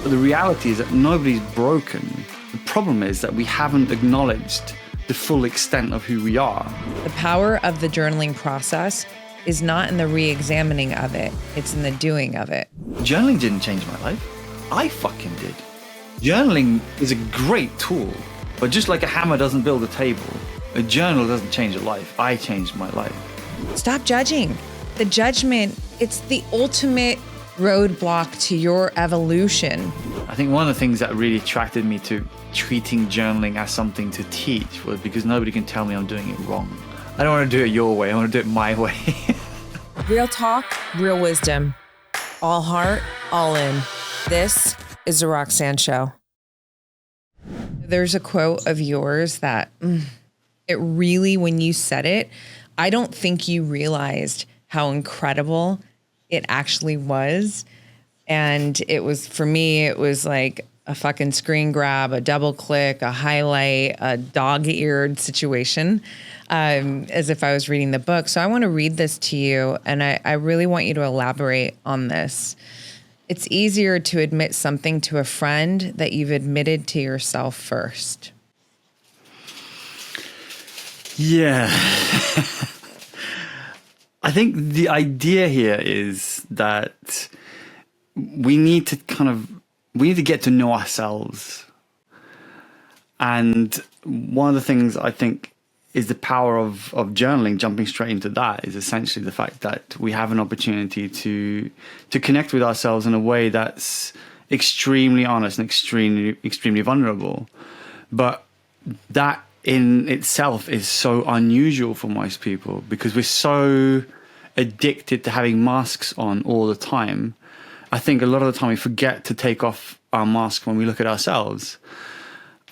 But the reality is that nobody's broken. The problem is that we haven't acknowledged the full extent of who we are. The power of the journaling process is not in the re-examining of it, it's in the doing of it. Journaling didn't change my life. I fucking did. Journaling is a great tool, but just like a hammer doesn't build a table, a journal doesn't change a life. I changed my life. Stop judging. The judgment, it's the ultimate roadblock to your evolution. I think one of the things that really attracted me to treating journaling as something to teach was because nobody can tell me I'm doing it wrong. I don't want to do it your way. I want to do it my way. Real talk, real wisdom. All heart, all in. This is The Roxanne Show. There's a quote of yours that it really, when you said it, I don't think you realized how incredible it actually was. And it was, for me, it was like a fucking screen grab, a double click, a highlight, a dog-eared situation, as if I was reading the book. So I want to read this to you, and I really want you to elaborate on this. It's easier to admit something to a friend that you've admitted to yourself first. Yeah. I think the idea here is that we need to get to know ourselves. And one of the things I think is the power of journaling, jumping straight into that, is essentially the fact that we have an opportunity to connect with ourselves in a way that's extremely honest and extremely vulnerable. But that in itself is so unusual for most people because we're so addicted to having masks on all the time. I think a lot of the time we forget to take off our mask when we look at ourselves.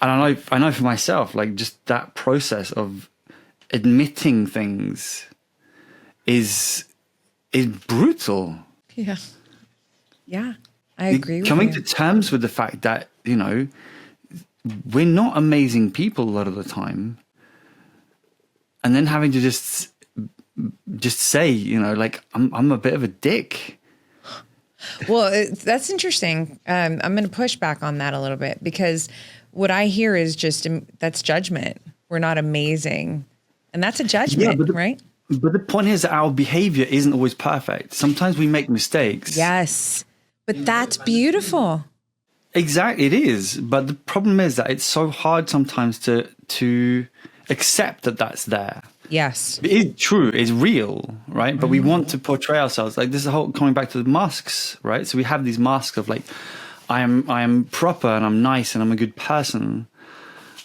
And I know for myself, like just that process of admitting things is brutal. Yeah. Yeah. I agree with you. Coming to terms with the fact that, you know, we're not amazing people a lot of the time. And then having to just say, you know, like, I'm a bit of a dick. Well, that's interesting. I'm going to push back on that a little bit because what I hear is just that's judgment. We're not amazing. And that's a judgment, right? But the point is that our behavior isn't always perfect. Sometimes we make mistakes. Yes. But that's beautiful. Exactly, it is. But the problem is that it's so hard sometimes to accept that that's there. Yes. It is true, it's real, right? But we want to portray ourselves like this is the whole coming back to the masks, right? So we have these masks of like, I am proper and I'm nice and I'm a good person.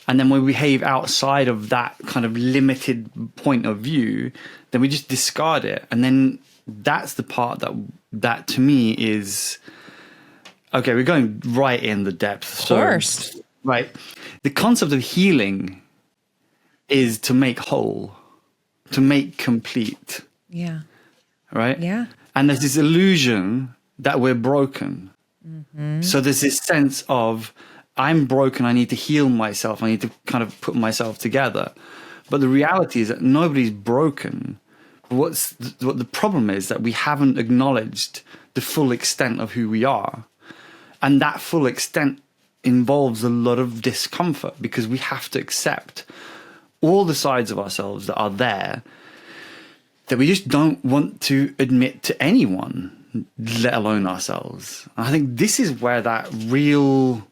And then when we behave outside of that kind of limited point of view, then we just discard it. And then that's the part that to me is, okay, we're going right in the depth. Of course. So, right. The concept of healing is to make whole, to make complete. Yeah. Right? Yeah. And there's this illusion that we're broken. Mm-hmm. So there's this sense of, I'm broken, I need to heal myself, I need to kind of put myself together. But the reality is that nobody's broken. What the problem is that we haven't acknowledged the full extent of who we are. And that full extent involves a lot of discomfort because we have to accept all the sides of ourselves that are there that we just don't want to admit to anyone, let alone ourselves. And I think this is where that real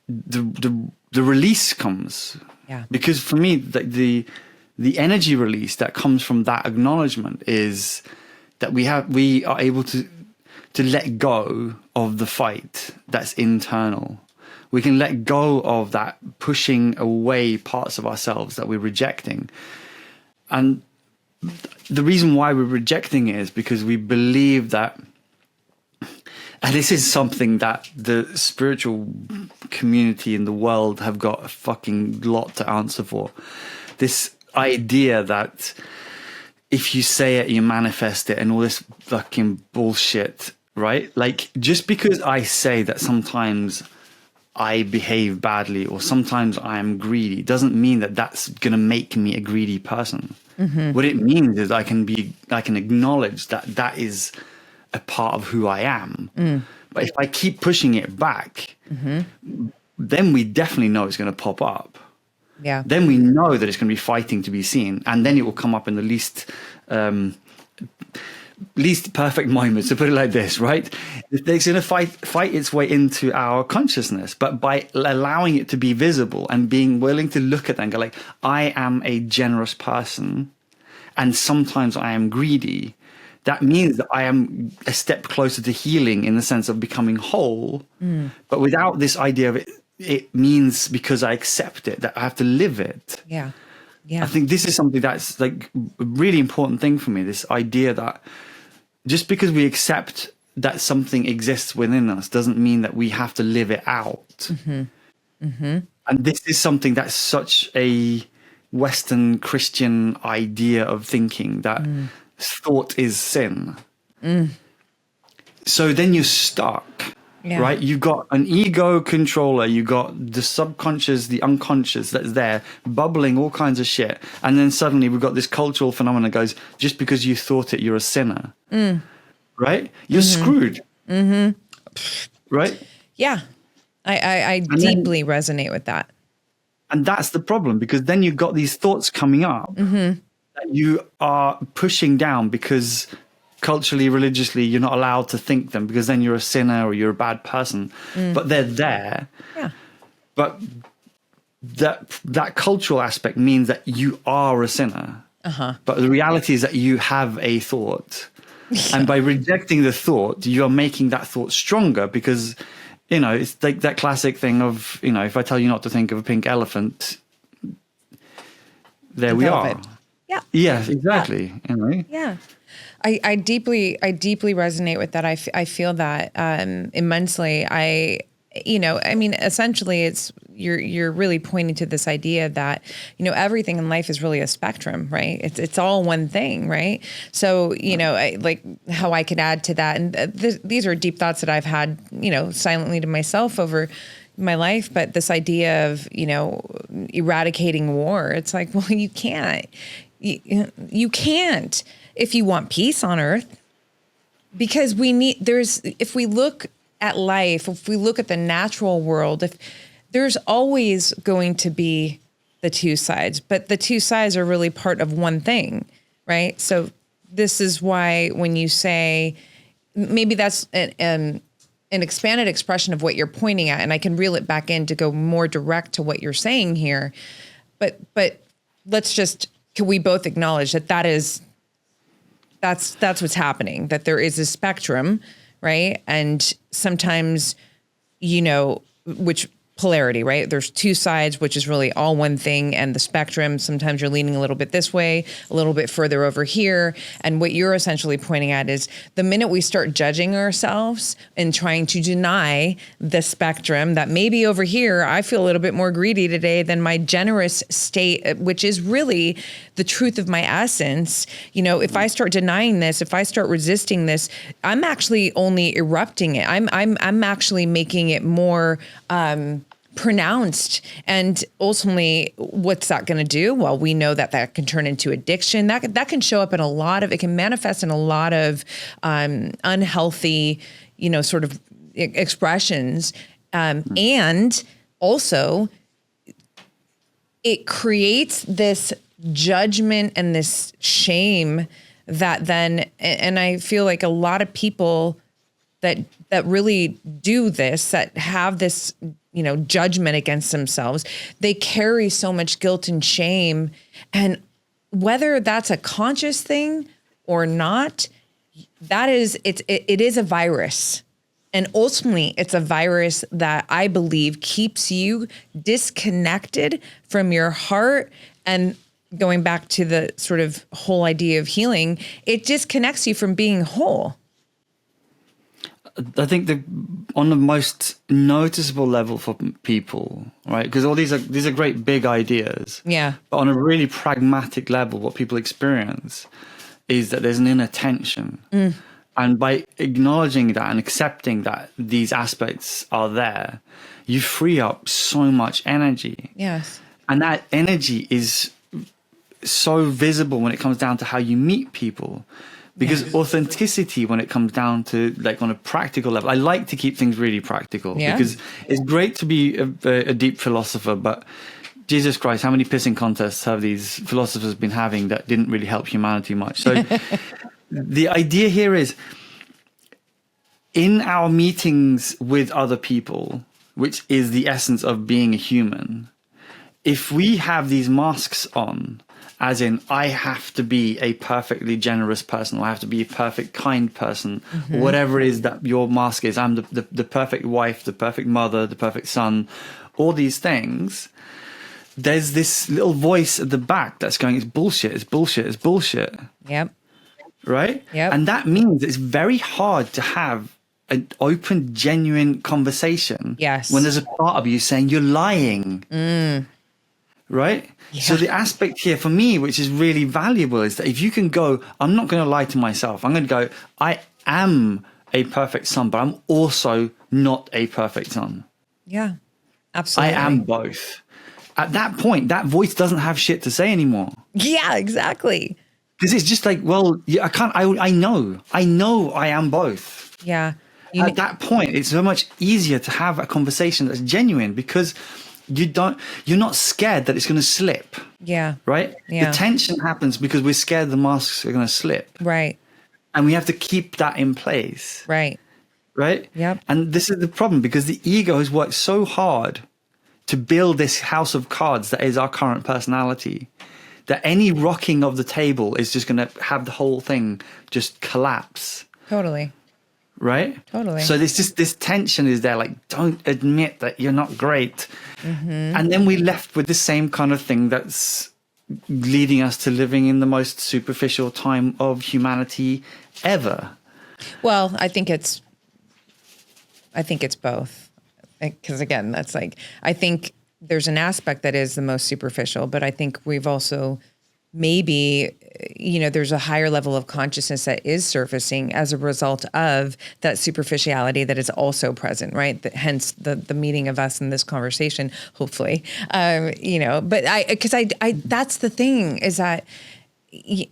the release comes. Yeah. Because for me, the energy release that comes from that acknowledgement is that we are able to let go of the fight that's internal. We can let go of that pushing away parts of ourselves that we're rejecting. And the reason why we're rejecting it is because we believe that, and this is something that the spiritual community in the world have got a fucking lot to answer for. This idea that if you say it, you manifest it and all this fucking bullshit, right? Like, just because I say that sometimes I behave badly or sometimes I am greedy doesn't mean that that's going to make me a greedy person. Mm-hmm. What it means is I can acknowledge that is a part of who I am. But if I keep pushing it back, then we definitely know it's going to pop up. Yeah. Then we know that it's going to be fighting to be seen, and then it will come up in the least perfect moments, to put it like this, right? It's going to fight its way into our consciousness, but by allowing it to be visible and being willing to look at that and go like, I am a generous person, and sometimes I am greedy. That means that I am a step closer to healing in the sense of becoming whole. But without this idea of it means because I accept it, that I have to live it. Yeah. Yeah. I think this is something that's like a really important thing for me, this idea that just because we accept that something exists within us doesn't mean that we have to live it out. And this is something that's such a Western Christian idea of thinking, that thought is sin. So then you're stuck. Yeah. Right? You've got an ego controller, you got the subconscious, the unconscious that's there bubbling all kinds of shit. And then suddenly we've got this cultural phenomenon that goes, just because you thought it, you're a sinner. Right? You're screwed. Right? Yeah. I deeply resonate with that. And that's the problem, because then you've got these thoughts coming up that you are pushing down because culturally, religiously, you're not allowed to think them, because then you're a sinner or you're a bad person. But they're there. Yeah. But that cultural aspect means that you are a sinner. But the reality is that you have a thought. And by rejecting the thought, you are making that thought stronger, because, you know, it's like that classic thing of, you know, if I tell you not to think of a pink elephant, there we are. Yeah. Yeah, exactly. You know? Yeah. I deeply resonate with that. I feel that immensely. I mean, essentially it's, you're really pointing to this idea that, you know, everything in life is really a spectrum, right? It's all one thing, right? So, you know, like how I could add to that. And these are deep thoughts that I've had, you know, silently to myself over my life. But this idea of, you know, eradicating war, it's like, well, you can't. You can't if you want peace on earth, because if we look at life, if we look at the natural world, if there's always going to be the two sides, but the two sides are really part of one thing, right? So this is why when you say, maybe that's an expanded expression of what you're pointing at, and I can reel it back in to go more direct to what you're saying here. But can we both acknowledge that that's what's happening, that there is a spectrum, right? And sometimes, you know, which polarity, right? There's two sides, which is really all one thing, and the spectrum, sometimes you're leaning a little bit this way, a little bit further over here. And what you're essentially pointing at is the minute we start judging ourselves and trying to deny the spectrum, that maybe over here, I feel a little bit more greedy today than my generous state, which is really the truth of my essence. You know, if I start denying this, if I start resisting this, I'm actually only erupting it. I'm actually making it more, pronounced. And ultimately, what's that going to do? Well, we know that can turn into addiction. That can show up in it can manifest in a lot of unhealthy, you know, sort of expressions. And also, it creates this judgment and this shame that then, and I feel like a lot of people that really do this, that have this, you know, judgment against themselves, they carry so much guilt and shame. And whether that's a conscious thing or not, it is a virus. And ultimately, it's a virus that I believe keeps you disconnected from your heart. And going back to the sort of whole idea of healing, it disconnects you from being whole. I think on the most noticeable level for people, right? Because all these are great big ideas. Yeah. But on a really pragmatic level, what people experience is that there's an inattention. And by acknowledging that and accepting that these aspects are there, you free up so much energy. Yes. And that energy is so visible when it comes down to how you meet people. Because authenticity, when it comes down to like on a practical level, I like to keep things really practical because it's great to be a deep philosopher, but Jesus Christ, how many pissing contests have these philosophers been having that didn't really help humanity much? So the idea here is in our meetings with other people, which is the essence of being a human, if we have these masks on, as in, I have to be a perfectly generous person, or I have to be a perfect, kind person, or whatever it is that your mask is. I'm the perfect wife, the perfect mother, the perfect son, all these things. There's this little voice at the back that's going, it's bullshit, it's bullshit, it's bullshit. Yep. Right? Yep. And that means it's very hard to have an open, genuine conversation. Yes. When there's a part of you saying you're lying. Right? Yeah. So the aspect here for me, which is really valuable, is that if you can go, I'm not going to lie to myself. I'm going to go, I am a perfect son, but I'm also not a perfect son. Yeah, absolutely. I am both. At that point, that voice doesn't have shit to say anymore. Yeah, exactly. Because it's just like, well, yeah, I know I am both. Yeah. At that point, it's so much easier to have a conversation that's genuine because you're not scared that it's going to slip. Yeah. Right? Yeah. The tension happens because we're scared the masks are going to slip. Right. And we have to keep that in place. Right. Right? Yep. And this is the problem because the ego has worked so hard to build this house of cards that is our current personality, that any rocking of the table is just going to have the whole thing just collapse. Totally. Right? Totally. So there's just this tension is there, like, don't admit that you're not great. And then we're left with the same kind of thing that's leading us to living in the most superficial time of humanity ever. Well, I think it's both. Because again, that's like, I think there's an aspect that is the most superficial, but I think we've also maybe, there's a higher level of consciousness that is surfacing as a result of that superficiality that is also present, right? Hence the meeting of us in this conversation, hopefully, but that's the thing is that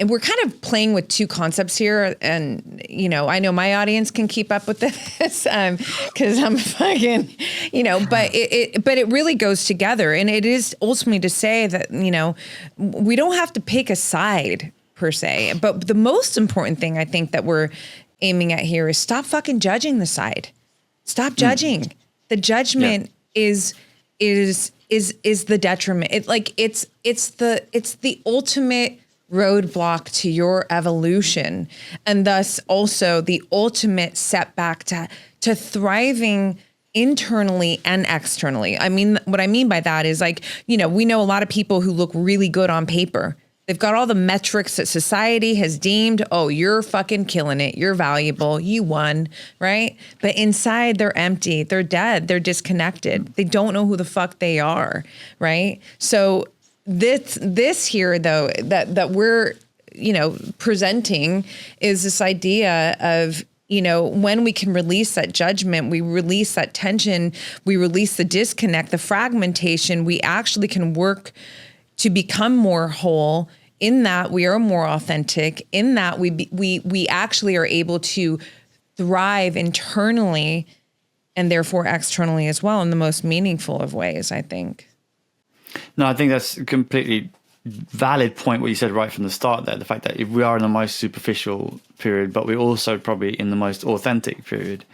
we're kind of playing with two concepts here. And, I know my audience can keep up with this because I'm fucking, but it really goes together. And it is ultimately to say that, we don't have to pick a side per se. But the most important thing I think that we're aiming at here is stop fucking judging the side. Stop judging. The judgment is the detriment. It's the ultimate roadblock to your evolution, and thus also the ultimate setback to thriving internally and externally. I mean, what I mean by that is we know a lot of people who look really good on paper. They've got all the metrics that society has deemed, oh, you're fucking killing it. You're valuable. You won, right? But inside they're empty. They're dead. They're disconnected. They don't know who the fuck they are, right? So this here though that we're presenting is this idea of when we can release that judgment, we release that tension, we release the disconnect, the fragmentation, we actually can work to become more whole, in that we are more authentic, in that we actually are able to thrive internally and therefore externally as well in the most meaningful of ways, I think. No, I think that's a completely valid point what you said right from the start there. The fact that if we are in the most superficial period, but we're also probably in the most authentic period.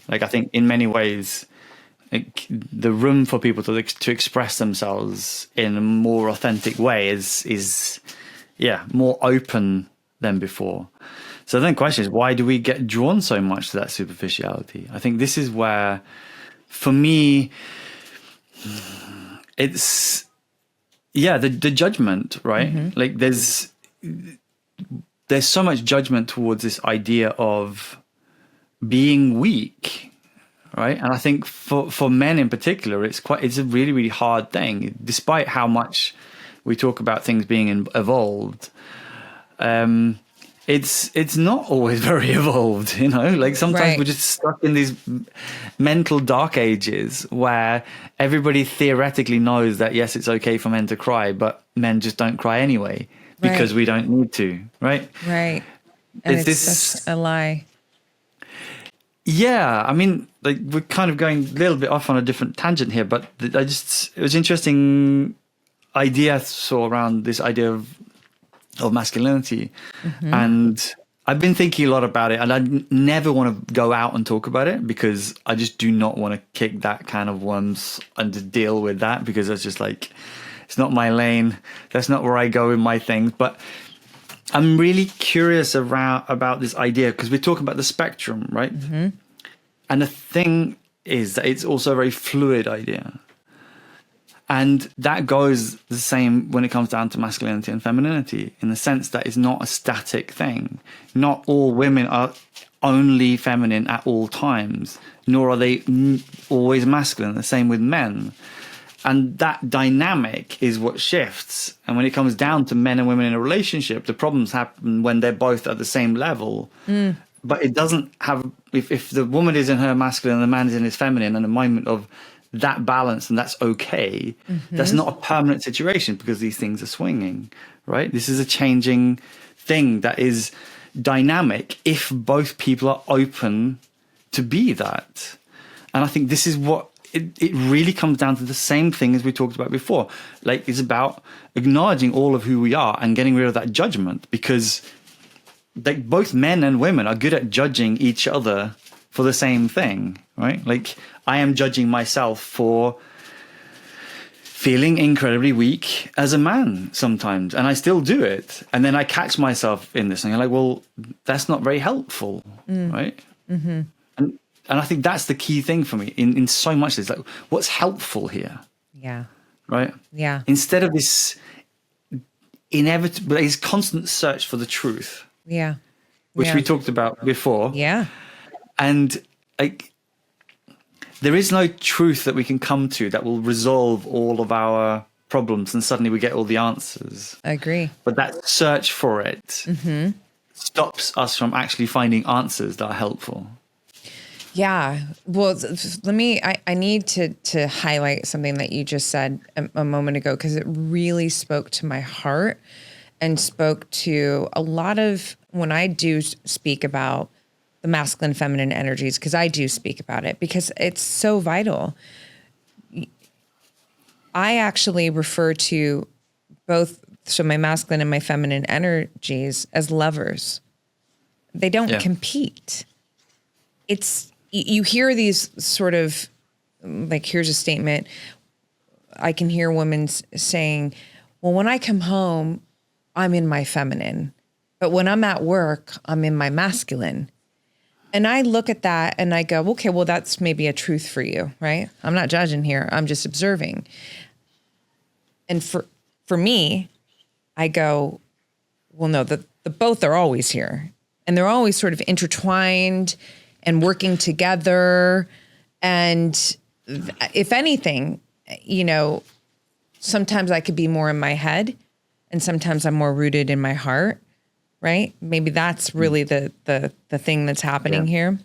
I think in many ways, the room for people to express themselves in a more authentic way is more open than before. So then the question is, why do we get drawn so much to that superficiality? I think this is where, for me, it's the judgment, right? Like there's so much judgment towards this idea of being weak, right? And I think for men in particular, it's a really, really hard thing, despite how much we talk about things being evolved. It's not always very evolved, sometimes we're just stuck in these mental dark ages where everybody theoretically knows that, yes, it's okay for men to cry, but men just don't cry anyway because we don't need to, right? Right. And there's it's this. such a lie. Yeah, I mean, like we're kind of going a little bit off on a different tangent here, but it was interesting idea I saw around this idea of masculinity, and I've been thinking a lot about it, and I never want to go out and talk about it because I just do not want to kick that kind of worms and to deal with that, because it's just like, it's not my lane. That's not where I go in my things. But I'm really curious about this idea because we're talking about the spectrum, right? And the thing is that it's also a very fluid idea. And that goes the same when it comes down to masculinity and femininity, in the sense that it's not a static thing. Not all women are only feminine at all times, nor are they always masculine. The same with men. And that dynamic is what shifts. And when it comes down to men and women in a relationship, the problems happen when they're both at the same level. But it doesn't have, if the woman is in her masculine and the man is in his feminine, and a moment of that balance, and that's okay. That's not a permanent situation because these things are swinging, right? This is a changing thing that is dynamic if both people are open to be that. And I think this is what it really comes down to, the same thing as we talked about before. Like, it's about acknowledging all of who we are and getting rid of that judgment, because like both men and women are good at judging each other for the same thing, right? Like, I am judging myself for feeling incredibly weak as a man sometimes, and I still do it. And then I catch myself in this, and I'm like, well, that's not very helpful, right? And I think that's the key thing for me in so much. It's like, what's helpful here? Yeah. Right? Yeah. Instead of this inevitable, this constant search for the truth. Yeah. Which we talked about before. Yeah. And like, there is no truth that we can come to that will resolve all of our problems and suddenly we get all the answers. I agree. But that search for it stops us from actually finding answers that are helpful. Yeah. Well, I need to highlight something that you just said a moment ago, because it really spoke to my heart and spoke to a lot of, when I do speak about the masculine, feminine energies, because I do speak about it because it's so vital. I actually refer to both, so my masculine and my feminine energies, as lovers. They don't compete. It's, you hear these sort of, like, here's a statement. I can hear women saying, well, when I come home, I'm in my feminine, but when I'm at work, I'm in my masculine. And I look at that and I go, okay, well, that's maybe a truth for you, right? I'm not judging here. I'm just observing. And for me, I go, well, no, the both are always here, and they're always sort of intertwined and working together. And if anything, you know, sometimes I could be more in my head and sometimes I'm more rooted in my heart, right? Maybe that's really the thing that's happening here.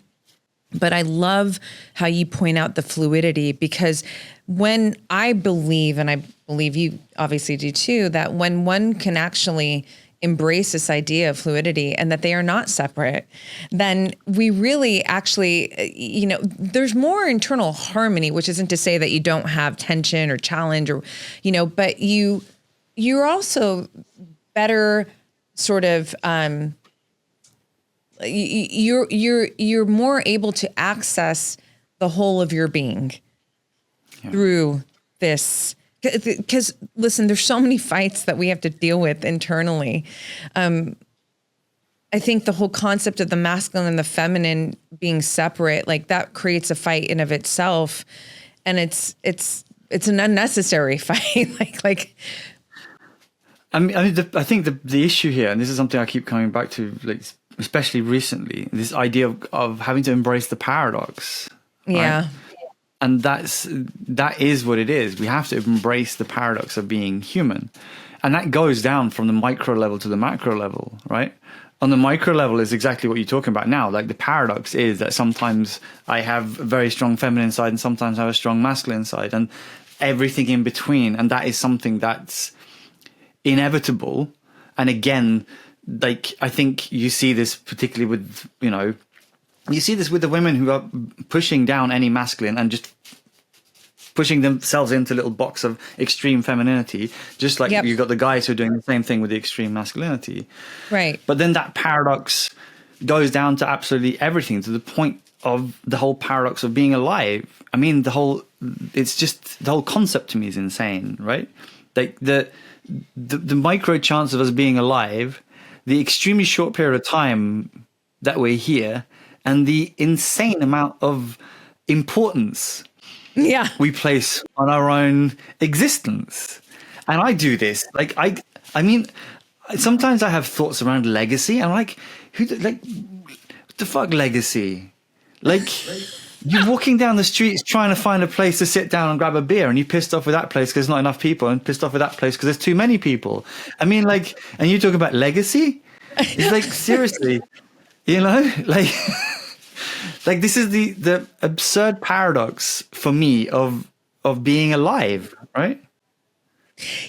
But I love how you point out the fluidity, because when I believe, and I believe you obviously do too, that when one can actually embrace this idea of fluidity and that they are not separate, then we really actually, you know, there's more internal harmony, which isn't to say that you don't have tension or challenge or, you know, but you're also better sort of, you're more able to access the whole of your being through this. Because listen, there's so many fights that we have to deal with internally. I think the whole concept of the masculine and the feminine being separate, like, that creates a fight in of itself, and it's an unnecessary fight. like. I mean, I think the issue here, and this is something I keep coming back to, like, especially recently, this idea of having to embrace the paradox. Right? Yeah. And that is what it is. We have to embrace the paradox of being human. And that goes down from the micro level to the macro level, right? On the micro level is exactly what you're talking about now. Like, the paradox is that sometimes I have a very strong feminine side and sometimes I have a strong masculine side, and everything in between. And that is something that's inevitable. And again, like, I think you see this particularly with, you see this with the women who are pushing down any masculine and just pushing themselves into a little box of extreme femininity, just like you've got the guys who are doing the same thing with the extreme masculinity. Right. But then that paradox goes down to absolutely everything, to the point of the whole paradox of being alive. I mean, the whole concept to me is insane, right? Like the micro chance of us being alive, the extremely short period of time that we're here, and the insane amount of importance we place on our own existence. And I do this. Like, I mean, sometimes I have thoughts around legacy. I'm like, what the fuck legacy? Like, you're walking down the streets trying to find a place to sit down and grab a beer, and you're pissed off with that place because there's not enough people, and pissed off with that place because there's too many people. I mean, like, and you talk about legacy? It's like, seriously, like... Like, this is the absurd paradox for me of being alive, right?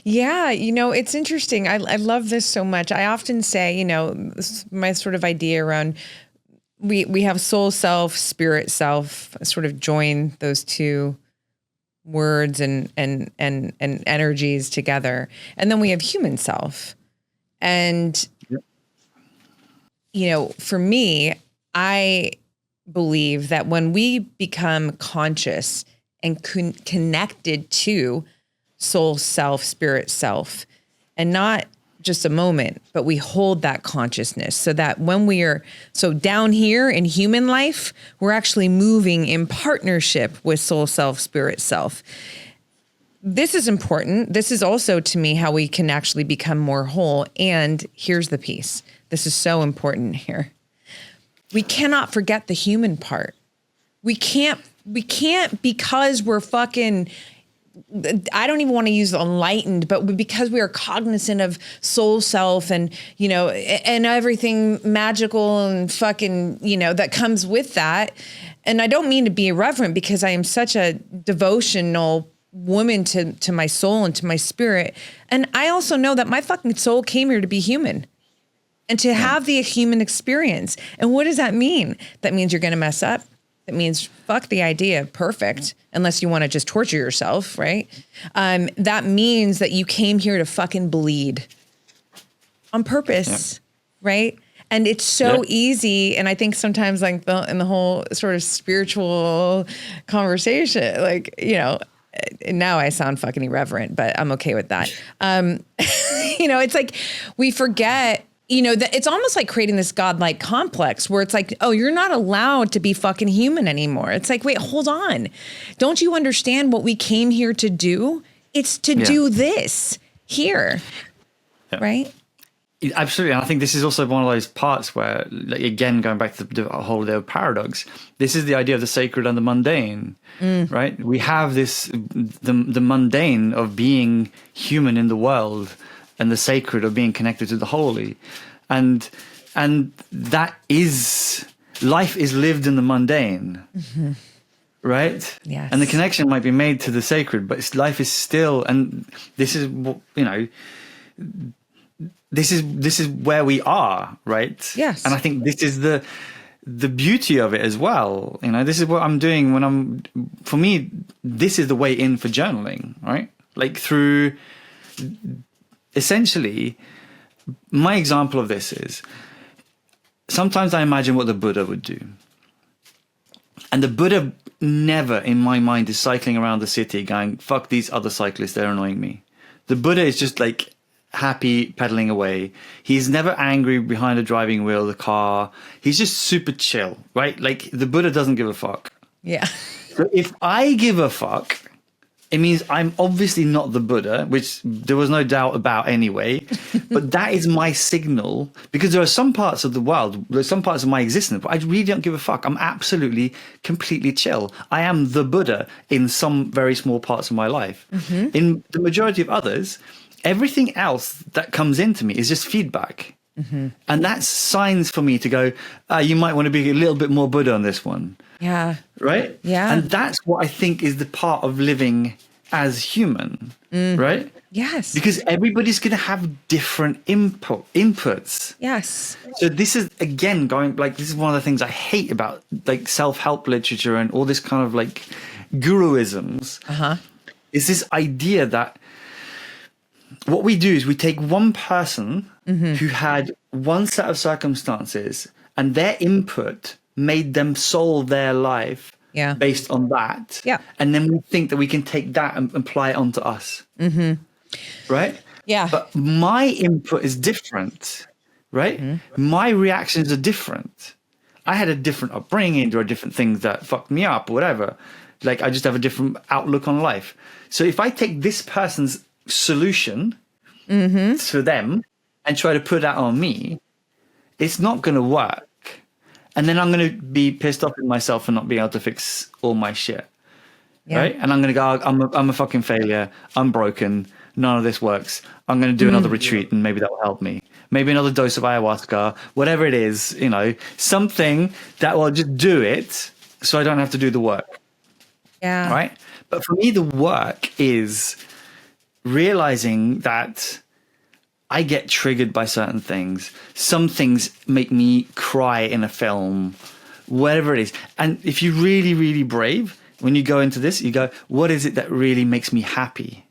Yeah, it's interesting. I love this so much. I often say, this is my sort of idea around we have soul self, spirit self, sort of join those two words and energies together. And then we have human self. And, for me, I believe that when we become conscious and connected to soul self, spirit self, and not just a moment, but we hold that consciousness so that when we are down here in human life, we're actually moving in partnership with soul self, spirit self. This is important. This is also, to me, how we can actually become more whole. And here's the piece. This is so important here. We cannot forget the human part. We can't because we're fucking, I don't even want to use enlightened, but because we are cognizant of soul self and, and everything magical and fucking, that comes with that. And I don't mean to be irreverent because I am such a devotional woman to my soul and to my spirit. And I also know that my fucking soul came here to be human. And to have the human experience. And what does that mean? That means you're going to mess up. That means fuck the idea of perfect, unless you want to just torture yourself, right? That means that you came here to fucking bleed on purpose, right? And it's so easy. And I think sometimes like in the whole sort of spiritual conversation, like, now I sound fucking irreverent, but I'm okay with that. It's like we forget, that it's almost like creating this godlike complex where it's like, oh, you're not allowed to be fucking human anymore. It's like, wait, hold on. Don't you understand what we came here to do? It's to do this here, right? Absolutely. And I think this is also one of those parts where, like, again, going back to the whole idea of paradox, this is the idea of the sacred and the mundane, right? We have the mundane of being human in the world, and the sacred of being connected to the holy. And that is, life is lived in the mundane, right? Yes. And the connection might be made to the sacred, but life is still, and this is what, this is where we are, right? Yes. And I think this is the beauty of it as well. This is what I'm doing for me, this is the way in for journaling, right? Like, through, essentially, my example of this is, sometimes I imagine what the Buddha would do. And the Buddha never, in my mind, is cycling around the city going, fuck these other cyclists, they're annoying me. The Buddha is just like happy pedaling away. He's never angry behind the driving wheel of the car. He's just super chill, right? Like, the Buddha doesn't give a fuck. Yeah. So if I give a fuck, it means I'm obviously not the Buddha, which there was no doubt about anyway. But that is my signal, because there are some parts of the world, there's some parts of my existence, but I really don't give a fuck. I'm absolutely, completely chill. I am the Buddha in some very small parts of my life. In the majority of others, everything else that comes into me is just feedback. And that's signs for me to go, you might want to be a little bit more Buddha on this one. Yeah. Right? Yeah. And that's what I think is the part of living as human, right? Yes. Because everybody's going to have different inputs. Yes. So this is, again, this is one of the things I hate about like self-help literature and all this kind of like guruisms. Is this idea that what we do is we take one person who had one set of circumstances and their input made them solve their life based on that. Yeah. And then we think that we can take that and apply it onto us. Right? Yeah. But my input is different, right? My reactions are different. I had a different upbringing. There are different things that fucked me up or whatever. Like I just have a different outlook on life. So if I take this person's solution to them and try to put that on me, it's not going to work. And then I'm going to be pissed off at myself for not being able to fix all my shit. Right? And I'm going to go, I'm a fucking failure. I'm broken. None of this works. I'm going to do another retreat and maybe that will help me. Maybe another dose of ayahuasca, whatever it is, something that will just do it so I don't have to do the work. Yeah. Right? But for me, the work is realizing that I get triggered by certain things. Some things make me cry in a film, whatever it is. And if you're really, really brave, when you go into this, you go, what is it that really makes me happy?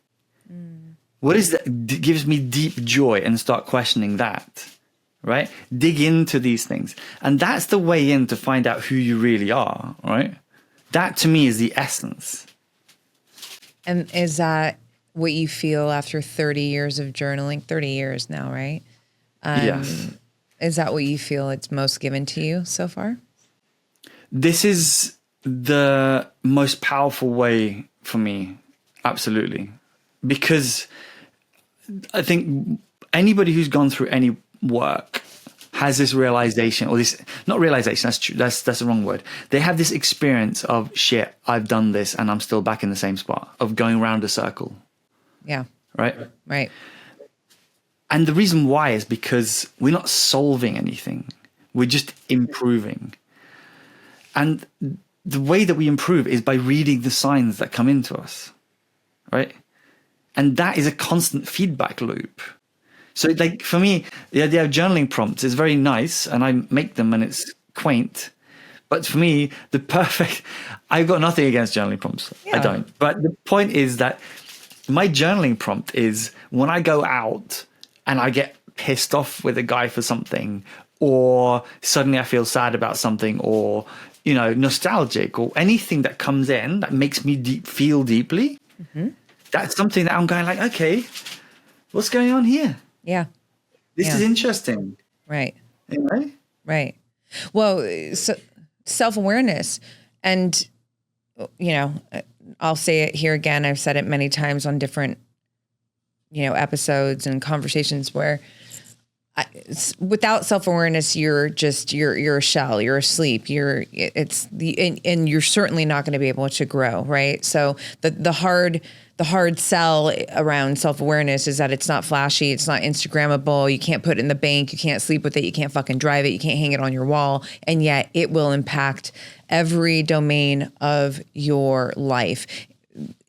What is that gives me deep joy, and start questioning that, right? Dig into these things. And that's the way in to find out who you really are, right? That to me is the essence. And is that what you feel after 30 years of journaling? 30 years now, right? Yes. Is that what you feel it's most given to you so far? This is the most powerful way for me. Absolutely. Because I think anybody who's gone through any work has this realization, or this, not realization, that's true, that's the wrong word. They have this experience of, shit, I've done this and I'm still back in the same spot, of going around a circle. Yeah. Right? Right. And the reason why is because we're not solving anything. We're just improving. And the way that we improve is by reading the signs that come into us. Right? And that is a constant feedback loop. So like for me, the idea of journaling prompts is very nice and I make them and it's quaint. But for me, I've got nothing against journaling prompts. Yeah. I don't. But the point is that my journaling prompt is when I go out and I get pissed off with a guy for something, or suddenly I feel sad about something, or, nostalgic, or anything that comes in that makes me feel deeply. That's something that I'm going like, okay, what's going on here? Yeah. This is interesting. Right. Right. Well, so self-awareness, and, I'll say it here again. I've said it many times on different, episodes and conversations where without self-awareness, you're a shell, you're asleep, and you're certainly not going to be able to grow. Right. So the hard sell around self-awareness is that it's not flashy. It's not Instagrammable. You can't put it in the bank. You can't sleep with it. You can't fucking drive it. You can't hang it on your wall. And yet it will impact every domain of your life.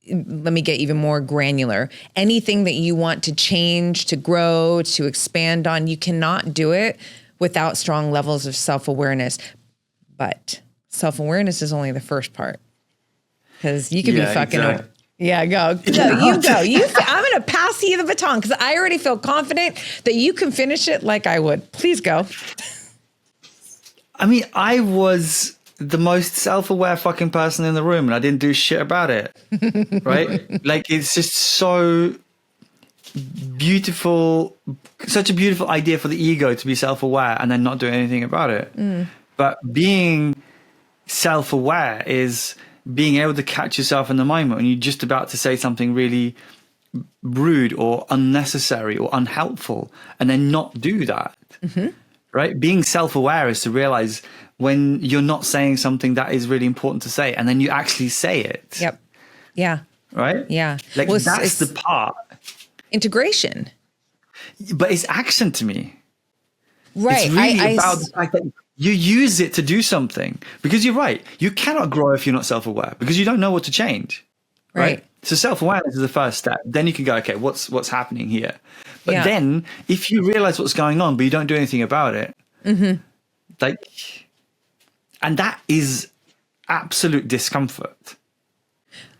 Let me get even more granular. Anything that you want to change, to grow, to expand on, you cannot do it without strong levels of self-awareness. But self-awareness is only the first part. Because you could be fucking... Exactly. Yeah, go. You go. I'm going to pass you the baton because I already feel confident that you can finish it like I would. Please go. I mean, I was the most self-aware fucking person in the room and I didn't do shit about it. Right? Like, it's just so beautiful, such a beautiful idea for the ego to be self-aware and then not do anything about it. But being self-aware is being able to catch yourself in the moment when you're just about to say something really rude or unnecessary or unhelpful and then not do that. Right? Being self-aware is to realize when you're not saying something that is really important to say and then you actually say it. Yep. Yeah. Right? Yeah. Like, well, that's the part. Integration. But it's action to me. Right. It's really about the fact that you use it to do something, because you're right. You cannot grow if you're not self-aware, because you don't know what to change. Right. So self-awareness is the first step. Then you can go, okay, what's happening here? But Yeah. then if you realize what's going on, but you don't do anything about it, like, and that is absolute discomfort.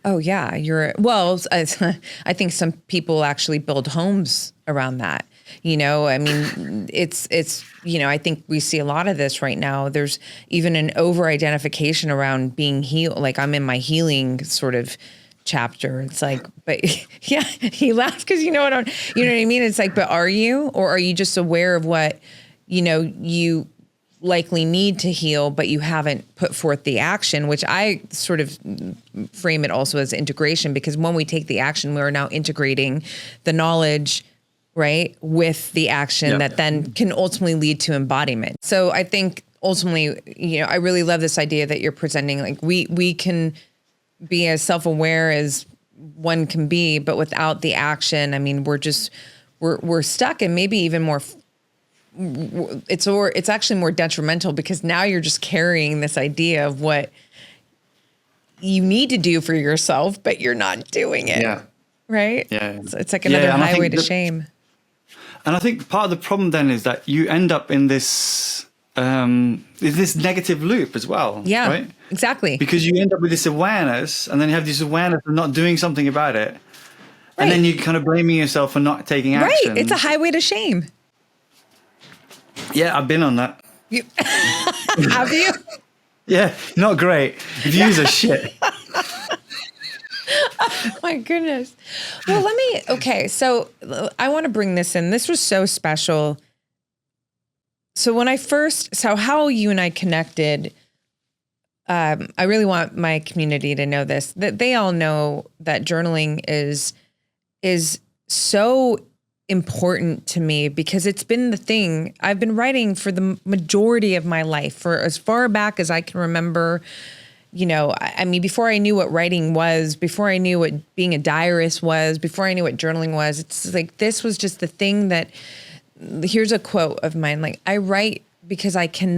Oh yeah, I think some people actually build homes around that. You know, I mean, it's, you know, I think we see a lot of this right now. There's even an over identification around being healed. Like I'm in my healing sort of chapter. It's like, but yeah, he laughs because you know what I mean? It's like, but are you, or are you just aware of what, you know, you likely need to heal, but you haven't put forth the action, which I sort of frame it also as integration, because when we take the action, we are now integrating the knowledge, right, with the action that then can ultimately lead to embodiment. So I think ultimately, you know, I really love this idea that you're presenting, like we can be as self-aware as one can be, but without the action, I mean, we're stuck, and maybe even more, it's actually more detrimental, because now you're just carrying this idea of what you need to do for yourself, but you're not doing it. Yeah. Right? Yeah. So it's like another highway to shame. And I think part of the problem then is that you end up in this negative loop as well. Yeah, right? Exactly. Because you end up with this awareness, and then you have this awareness of not doing something about it. Right. And then you're kind of blaming yourself for not taking action. Right. It's a highway to shame. Yeah, I've been on that. Have you? Yeah, not great. Views are shit. Oh my goodness. Well, so I want to bring this in. This was so special. So how you and I connected, I really want my community to know this, that they all know that journaling is so important to me, because it's been the thing I've been writing for the majority of my life, for as far back as I can remember. You know, I mean, before I knew what writing was, before I knew what being a diarist was, before I knew what journaling was, it's like, this was just the thing that, here's a quote of mine, like, I write because I can't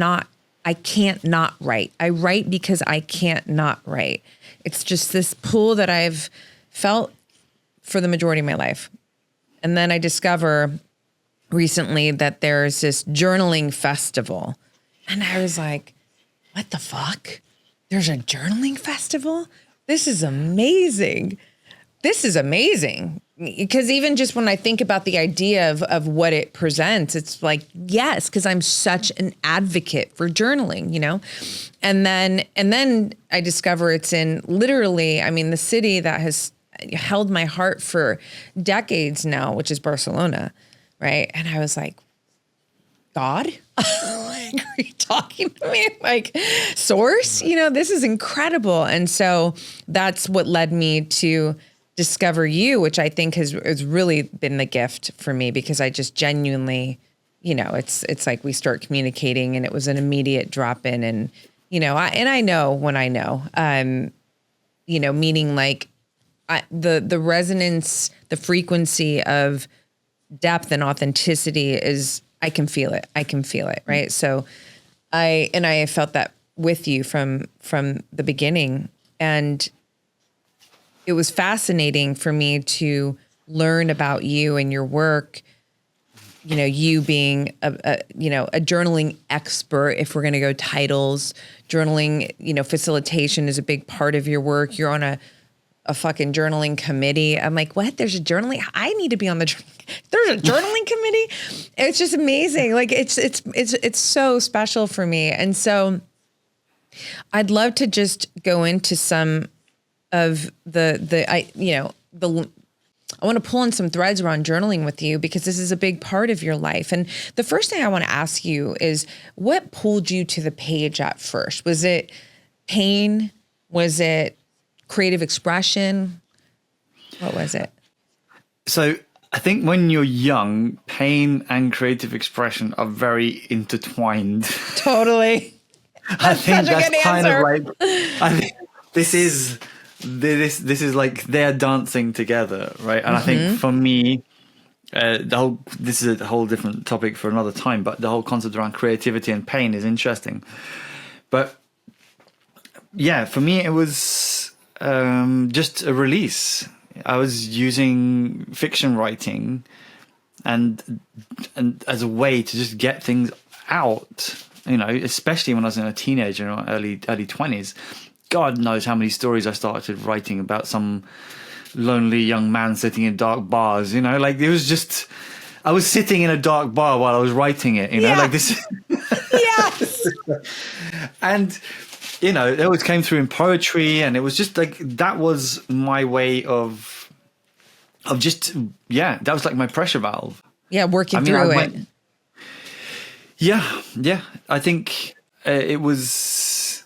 not write. I write because I can't not write. It's just this pull that I've felt for the majority of my life. And then I discover recently that there's this journaling festival. And I was like, what the fuck? There's a journaling festival? This is amazing. Because even just when I think about the idea of what it presents, it's like, yes, because I'm such an advocate for journaling, you know? And then I discover it's in literally, I mean, the city that has held my heart for decades now, which is Barcelona, right? And I was like, God, like, are you talking to me? Like, source, you know, this is incredible. And so that's what led me to discover you, which I think has really been the gift for me, because I just genuinely, you know, it's like we start communicating, and it was an immediate drop in, and, you know, I know when I know, you know, meaning like the resonance, the frequency of depth and authenticity is, I can feel it, right? So I have felt that with you from the beginning, and it was fascinating for me to learn about you and your work. You know, you being a journaling expert, if we're going to go titles, journaling, you know, facilitation is a big part of your work. You're on a fucking journaling committee. I'm like, what? There's a journaling? I need to be on there's a journaling committee. It's just amazing. Like it's so special for me. And so I'd love to just go into some of I want to pull in some threads around journaling with you, because this is a big part of your life. And the first thing I want to ask you is, what pulled you to the page at first? Was it pain? Was it creative expression? What was it? So I think when you're young, pain and creative expression are very intertwined. Totally. I think that's kind of like, I think this is like they're dancing together, right? And I think for me, this is a whole different topic for another time, but the whole concept around creativity and pain is interesting. But yeah, for me, it was just a release. I was using fiction writing and as a way to just get things out, you know, especially when I was in a teenager or early 20s. God knows how many stories I started writing about some lonely young man sitting in dark bars, you know, like it was just, I was sitting in a dark bar while I was writing it, you know, like this. Yes. And, you know, it always came through in poetry, and it was just like, that was my way of just, yeah, that was like my pressure valve. Yeah. Working through it. Yeah. I think it was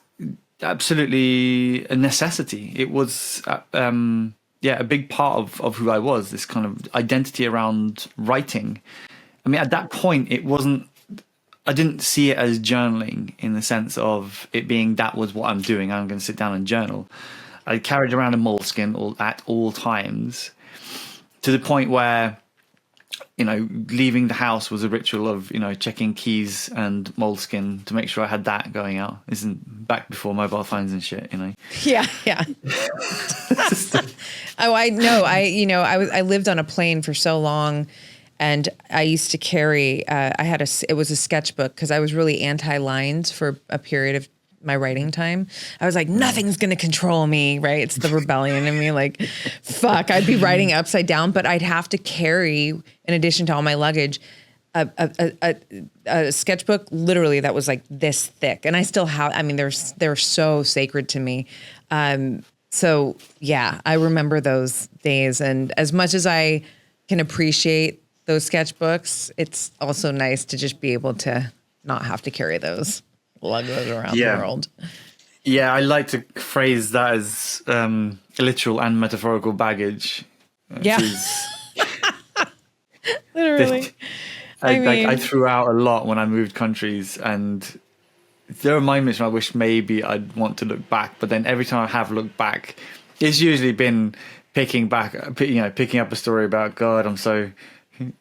absolutely a necessity. It was, a big part of who I was, this kind of identity around writing. I mean, at that point, I didn't see it as journaling in the sense of it being that was what I'm doing. I'm going to sit down and journal. I carried around a moleskin at all times, to the point where, you know, leaving the house was a ritual of, you know, checking keys and moleskin to make sure I had that going out. Isn't back before mobile phones and shit, you know? Yeah. Oh, I know. I lived on a plane for so long, and I used to carry, it was a sketchbook, because I was really anti-lines for a period of my writing time. I was like, nothing's going to control me, right? It's the rebellion in me. Like, fuck, I'd be writing upside down, but I'd have to carry, in addition to all my luggage, a sketchbook literally that was like this thick. And I still have, I mean, they're so sacred to me. So yeah, I remember those days. And as much as I can appreciate those sketchbooks, it's also nice to just be able to not have to carry those lugos around the world. Yeah, I like to phrase that as literal and metaphorical baggage. Yeah. Literally. I threw out a lot when I moved countries, and there are moments when I wish maybe I'd want to look back, but then every time I have looked back, it's usually been picking up a story about, God, I'm so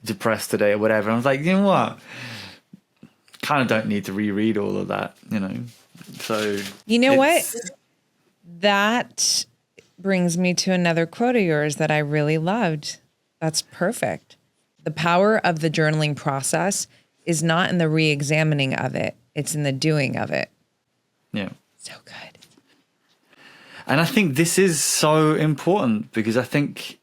depressed today or whatever. I was like, you know what? Kind of don't need to reread all of that, you know? So, you know what? That brings me to another quote of yours that I really loved. That's perfect. The power of the journaling process is not in the re-examining of it. It's in the doing of it. Yeah. So good. And I think this is so important, because I think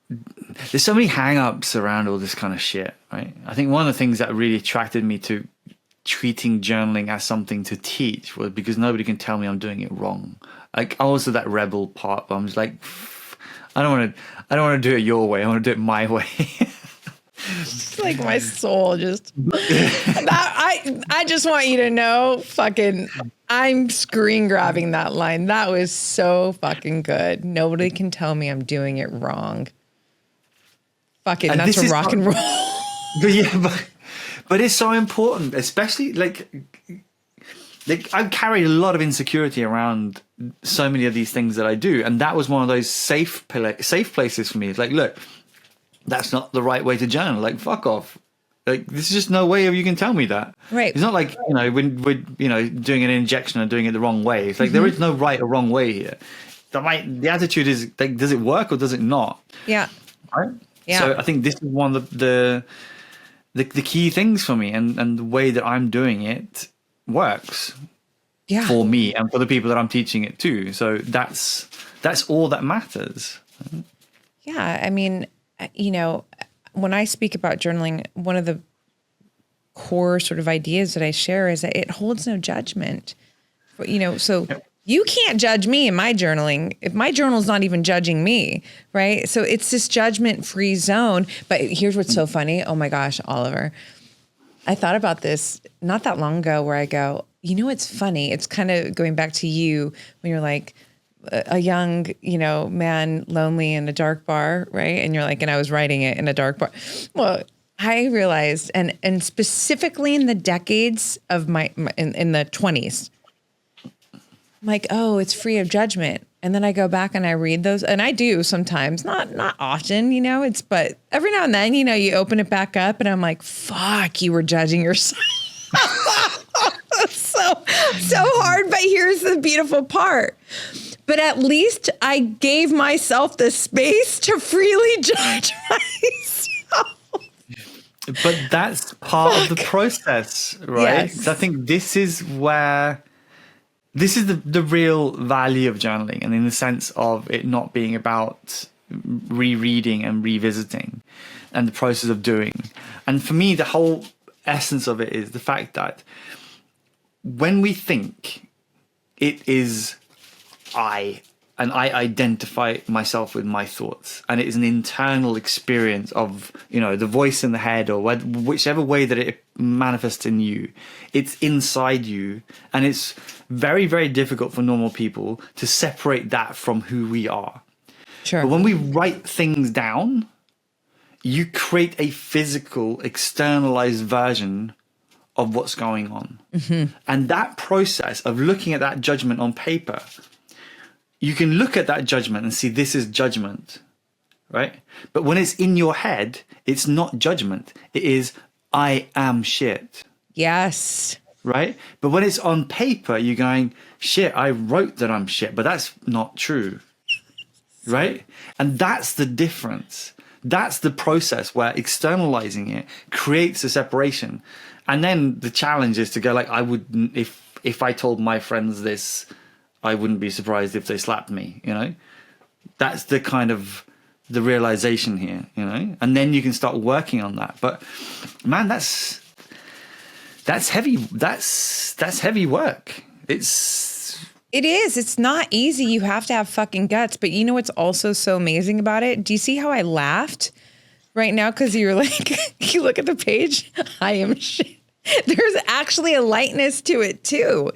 there's so many hang-ups around all this kind of shit, right? I think one of the things that really attracted me to treating journaling as something to teach was because nobody can tell me I'm doing it wrong. Like, also that rebel part where I'm just like, I don't want to do it your way. I want to do it my way. It's like my soul just, I just want you to know, fucking, I'm screen grabbing that line. That was so fucking good. Nobody can tell me I'm doing it wrong. Fucking, and that's a rock and roll. But it's so important, especially like I've carried a lot of insecurity around so many of these things that I do, and that was one of those safe places for me. It's like, look, that's not the right way to journal. Like, fuck off. Like, this is just no way you can tell me that. Right. It's not like, you know, when we're, you know, doing an injection and doing it the wrong way. It's like, there is no right or wrong way here. The attitude is like, does it work or does it not? Yeah. Right. Yeah. So I think this is one of the key things for me, and the way that I'm doing it works for me and for the people that I'm teaching it to. So that's all that matters. Yeah. I mean, you know, when I speak about journaling, one of the core sort of ideas that I share is that it holds no judgment. You know, so you can't judge me in my journaling if my journal's not even judging me, right? So it's this judgment-free zone. But here's what's so funny. Oh my gosh, Oliver. I thought about this not that long ago, where I go, you know, it's funny. It's kind of going back to you when you're like a young, you know, man, lonely in a dark bar, right? And you're like, and I was writing it in a dark bar. Well, I realized, and specifically in the decades of in the 20s, I'm like, oh, it's free of judgment. And then I go back and I read those, and I do sometimes, not often, you know, but every now and then, you know, you open it back up and I'm like, fuck, you were judging yourself. so hard. But here's the beautiful part. But at least I gave myself the space to freely judge myself. But that's part of the process, right? Yes. So I think this is the real value of journaling, and in the sense of it not being about rereading and revisiting and the process of doing. And for me, the whole essence of it is the fact that when we think, it is and I identify myself with my thoughts, and it is an internal experience of, the voice in the head, or whichever way that it manifests in you. It's inside you, and it's very, very difficult for normal people to separate that from who we are. Sure. But when we write things down, you create a physical, externalized version of what's going on. Mm-hmm. And that process of looking at that judgment on paper, you can look at that judgment and see this is judgment, right? But when it's in your head, it's not judgment. It is, I am shit. Yes. Right? But when it's on paper, you're going, shit, I wrote that I'm shit, but that's not true. Right? And that's the difference. That's the process where externalizing it creates a separation. And then the challenge is to go like, I wouldn't, if I told my friends this, I wouldn't be surprised if they slapped me, That's the kind of the realization here, And then you can start working on that. But man, that's heavy. That's heavy work. It is. It's not easy. You have to have fucking guts. But you know what's also so amazing about it? Do you see how I laughed right now? Because you're like, you look at the page, I am shit. There's actually a lightness to it too.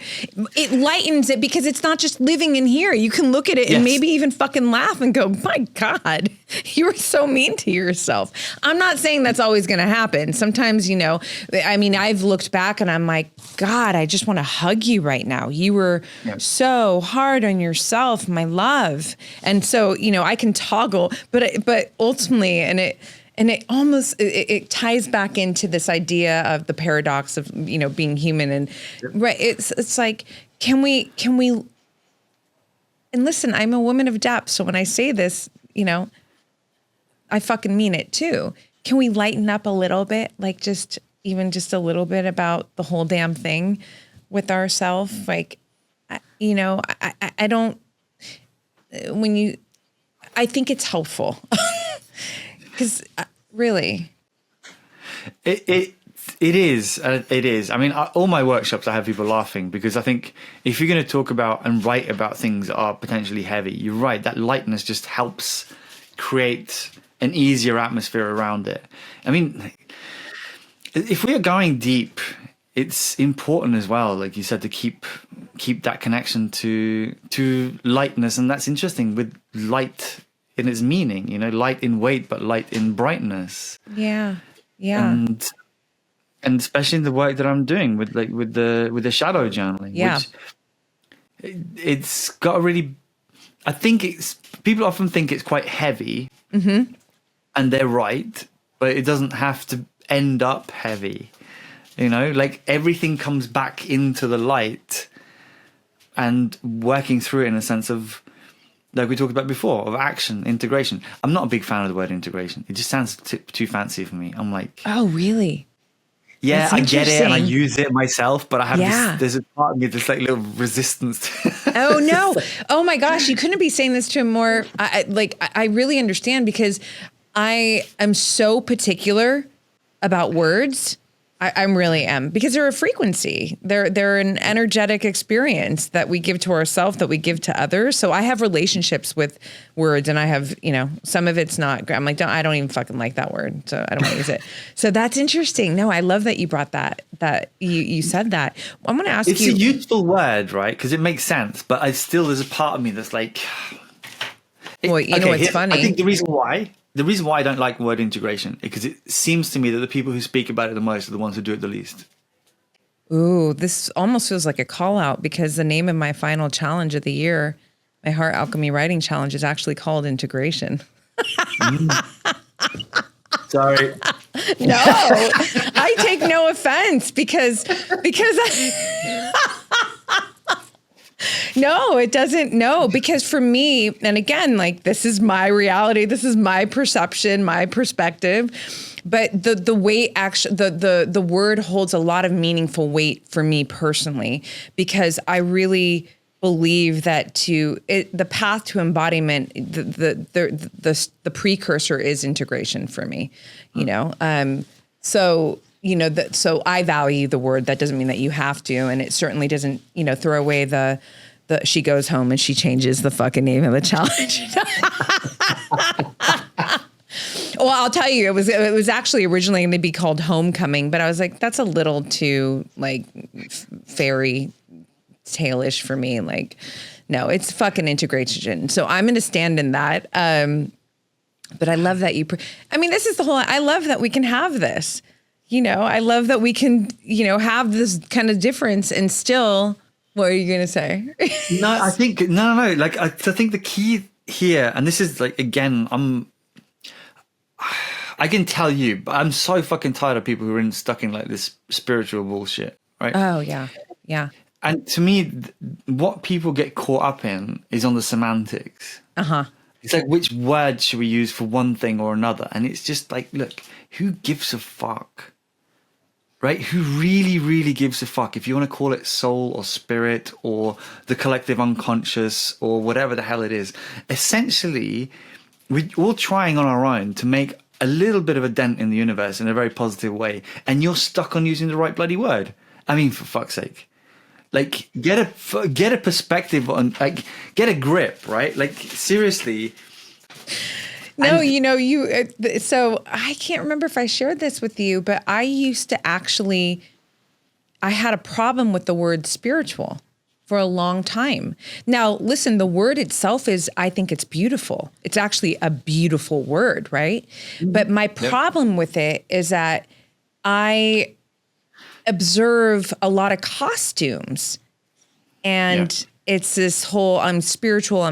It lightens it because it's not just living in here. You can look at it and maybe even fucking laugh and go, my God, you were so mean to yourself. I'm not saying that's always going to happen. Sometimes, I've looked back and I'm like, God, I just want to hug you right now. You were so hard on yourself, my love. And so, I can toggle, but ultimately, and it almost it ties back into this idea of the paradox of being human, and right. It's like can we and listen, I'm a woman of depth, so when I say this, I fucking mean it too. Can we lighten up a little bit, like just a little bit about the whole damn thing with ourselves? Like, I don't. I think it's helpful. Because really, it is. I mean, all my workshops, I have people laughing because I think if you're going to talk about and write about things that are potentially heavy, you're right. That lightness just helps create an easier atmosphere around it. I mean, if we are going deep, it's important as well, like you said, to keep that connection to lightness, and that's interesting with light in its meaning, light in weight, but light in brightness. Yeah. And especially in the work that I'm doing with the shadow journaling. Yeah. Which it's got a really, I think people often think it's quite heavy, mm-hmm. and they're right, but it doesn't have to end up heavy. Like everything comes back into the light, and working through it in a sense of, like we talked about before, of action, integration. I'm not a big fan of the word integration. It just sounds too fancy for me. I'm like, oh, really? Yeah, I get it, and I use it myself, but I have there's a part of me that's like a little resistance. Oh, no. Oh, my gosh. You couldn't be saying this to him more. I really understand, because I am so particular about words. I really am, because they're a frequency. They're an energetic experience that we give to ourselves, that we give to others. So I have relationships with words, and I have, some of it's not. I'm like, I don't even fucking like that word, so I don't want to use it. So that's interesting. No, I love that you brought that you said that. I'm going to ask you. It's a useful word, right? Because it makes sense, but there's a part of me that's like. Well, you know what's funny? I think the reason why I don't like word integration is because it seems to me that the people who speak about it the most are the ones who do it the least. Ooh, this almost feels like a call out, because the name of my final challenge of the year, my Heart Alchemy Writing Challenge, is actually called Integration. Sorry. No, I take no offense because No, it doesn't. No, because for me, and again, like this is my reality, this is my perception, my perspective. But the weight actually, the word holds a lot of meaningful weight for me personally, because I really believe that the path to embodiment, the precursor is integration for me, you know? So, you know, so I value the word. That doesn't mean that you have to. And it certainly doesn't, you know, throw away she goes home and she changes the fucking name of the challenge. Well, I'll tell you, it was actually originally going to be called Homecoming, but I was like, that's a little too like fairy tale-ish for me. Like, no, it's fucking integration. So I'm going to stand in that. But I love that this is the whole, I love that we can have this, you know, I love that we can, you know, have this kind of difference and still, what are you going to say? No, I think, no. Like, I think the key here, and this is like, again, I can tell you, but I'm so fucking tired of people who are stuck in like this spiritual bullshit, right? Oh, yeah. Yeah. And to me, what people get caught up in is on the semantics. Uh-huh. It's like, which word should we use for one thing or another? And it's just like, look, who gives a fuck? Right? Who really, really gives a fuck? If you want to call it soul or spirit or the collective unconscious or whatever the hell it is, essentially, we're all trying on our own to make a little bit of a dent in the universe in a very positive way. And you're stuck on using the right bloody word. I mean, for fuck's sake. Like, get a perspective on, like, get a grip, right? Like, seriously. No, you know, so I can't remember if I shared this with you, but I used to I had a problem with the word spiritual for a long time. Now, listen, the word itself I think it's beautiful. It's actually a beautiful word, right? But my problem with it is that I observe a lot of costumes, and it's this whole I'm spiritual.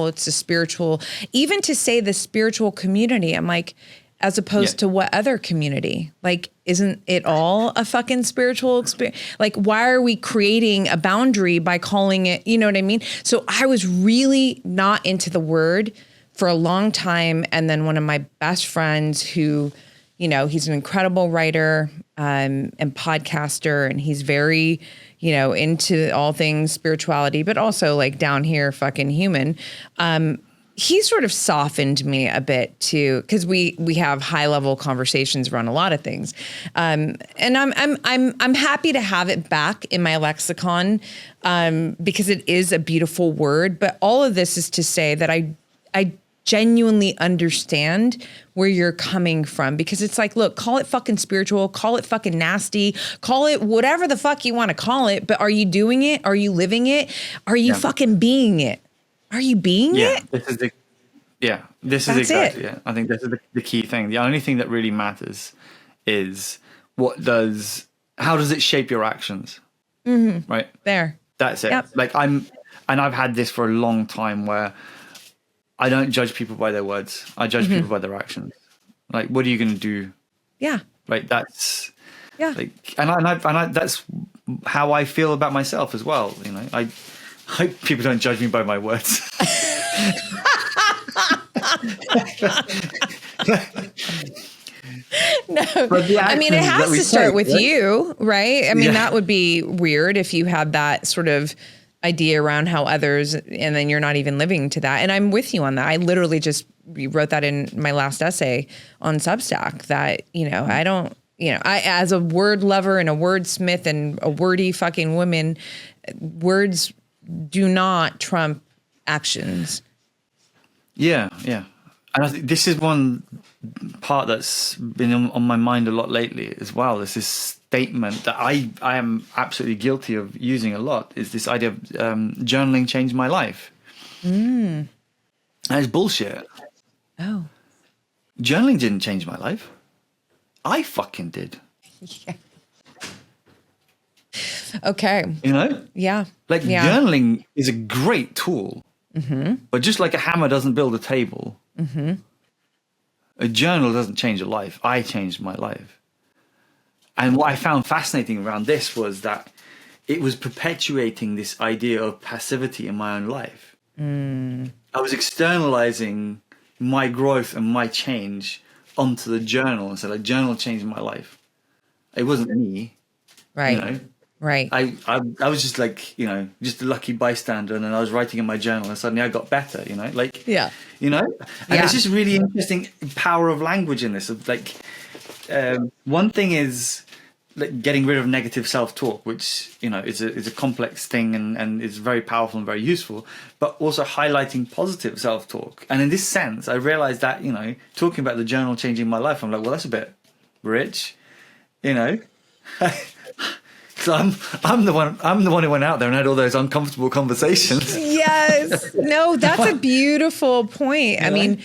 It's a spiritual, even to say the spiritual community, I'm like, as opposed to what other community? Like, isn't it all a fucking spiritual experience? Like, why are we creating a boundary by calling it, you know what I mean? So I was really not into the word for a long time. And then one of my best friends who, you know, he's an incredible writer and podcaster, and he's very, you know, into all things spirituality, but also like down here, fucking human. He sort of softened me a bit too, because we have high level conversations around a lot of things, and I'm happy to have it back in my lexicon, because it is a beautiful word. But all of this is to say that I genuinely understand where you're coming from, because it's like, look, call it fucking spiritual, call it fucking nasty, call it whatever the fuck you want to call it. But are you doing it? Are you living it? Are you fucking being it? Are you being it? This is exactly it. I think this is the key thing. The only thing that really matters is how does it shape your actions? Mm-hmm. Right? There. That's it. Yep. Like I've had this for a long time where I don't judge people by their words. I judge people by their actions. Like, what are you going to do? Yeah. Like that's, like, and I, that's how I feel about myself as well. You know, I hope people don't judge me by my words. No, I mean, it has to start with you, right? I mean, that would be weird if you had that sort of idea around how others, and then you're not even living to that. And I'm with you on that. I literally just wrote that in my last essay on Substack, that, you know, I don't, you know, I, as a word lover and a wordsmith and a wordy fucking woman, words do not trump actions. Yeah. And I think this is one part that's been on my mind a lot lately as well. There's this statement that I am absolutely guilty of using a lot, is this idea of journaling changed my life. And it's bullshit. Oh. Journaling didn't change my life. I fucking did. Yeah. Okay. You know? Yeah. Like, journaling is a great tool. But just like a hammer doesn't build a table, a journal doesn't change a life. I changed my life. And what I found fascinating around this was that it was perpetuating this idea of passivity in my own life. I was externalizing my growth and my change onto the journal, and said, like, journal changed my life. It wasn't me, Right. you know. Right. I was just like, you know, just a lucky bystander, and then I was writing in my journal, and suddenly I got better, you know, like, Yeah. you know, and it's just really interesting power of language in this. Of like, one thing is like getting rid of negative self-talk, which, you know, is a complex thing and is very powerful and very useful, but also highlighting positive self-talk. And in this sense, I realized that, you know, talking about the journal changing my life, I'm like, well, that's a bit rich, you know. So I'm the one who went out there and had all those uncomfortable conversations. Yes. No, that's a beautiful point. I mean,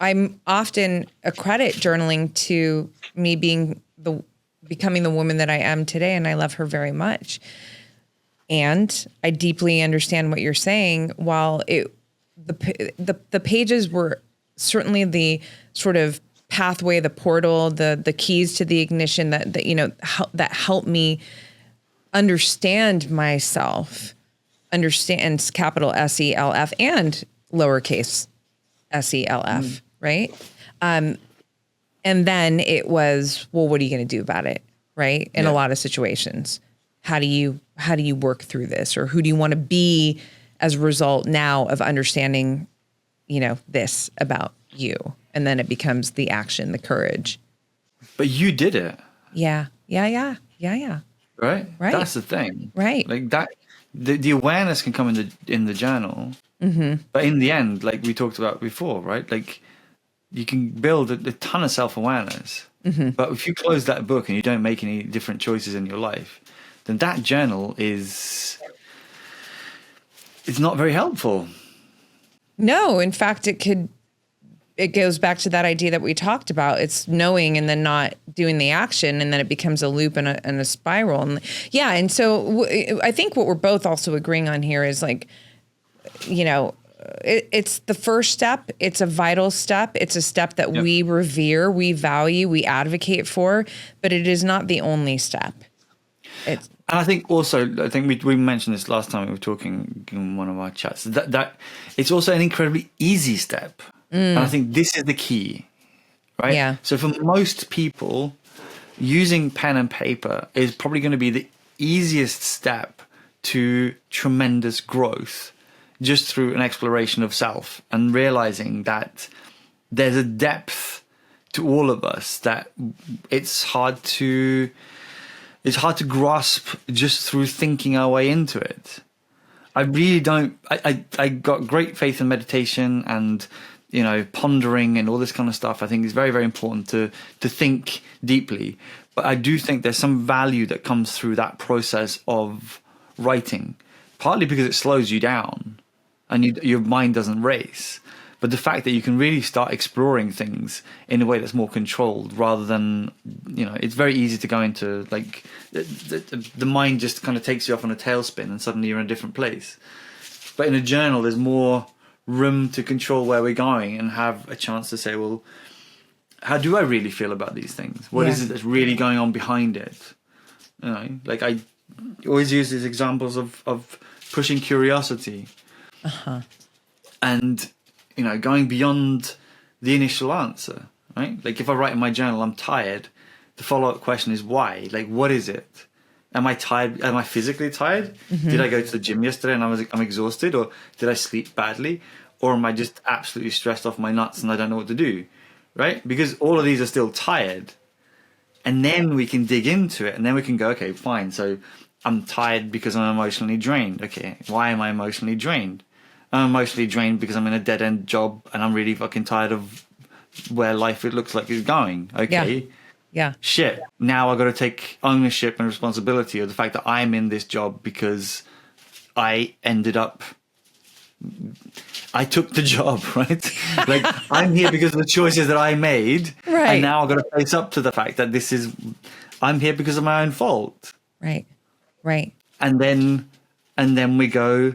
I'm often accredit journaling to me becoming the woman that I am today, and I love her very much. And I deeply understand what you're saying. While the pages were certainly the sort of pathway, the portal, the keys to the ignition that you know that helped me understand myself, understand capital SELF and lowercase SELF, right? And then it was, well, what are you going to do about it, right? In a lot of situations, how do you work through this, or who do you want to be as a result now of understanding, you know, this about you? And then it becomes the action, the courage. But you did it. Yeah. Right? Right. That's the thing. Right. Like that, the awareness can come in the journal, but in the end, like we talked about before, right? Like you can build a ton of self-awareness, but if you close that book and you don't make any different choices in your life, then that journal it's not very helpful. No, in fact, it goes back to that idea that we talked about. It's knowing and then not doing the action, and then it becomes a loop and a spiral. And yeah, and so I think what we're both also agreeing on here is, like, you know, it's the first step. It's a vital step. It's a step that we revere, we value, we advocate for, but it is not the only step. And I think also, we mentioned this last time we were talking in one of our chats, that it's also an incredibly easy step. And I think this is the key, right? Yeah. So for most people, using pen and paper is probably going to be the easiest step to tremendous growth, just through an exploration of self and realizing that there's a depth to all of us that it's hard to grasp just through thinking our way into it. I really don't. I got great faith in meditation and, you know, pondering and all this kind of stuff. I think it's very, very important to think deeply. But I do think there's some value that comes through that process of writing, partly because it slows you down and your mind doesn't race. But the fact that you can really start exploring things in a way that's more controlled, rather than, you know, it's very easy to go into, like, the mind just kind of takes you off on a tailspin and suddenly you're in a different place. But in a journal, there's more room to control where we're going and have a chance to say, well, how do I really feel about these things? What is it that's really going on behind it? You know, like I always use these examples of pushing curiosity. And, you know, going beyond the initial answer, right? Like if I write in my journal, I'm tired, the follow-up question is why? Like, what is it? Am I tired? Am I physically tired? Did I go to the gym yesterday and I'm exhausted? Or did I sleep badly? Or am I just absolutely stressed off my nuts and I don't know what to do? Right? Because all of these are still tired. And then we can dig into it and then we can go, okay, fine. So I'm tired because I'm emotionally drained. Okay, why am I emotionally drained? I'm emotionally drained because I'm in a dead-end job and I'm really fucking tired of where life, it looks like, is going. Okay. Yeah. Shit. Now I've got to take ownership and responsibility of the fact that I'm in this job because I took the job, right? Like I'm here because of the choices that I made. Right. And now I've got to face up to the fact that I'm here because of my own fault. Right. And then we go,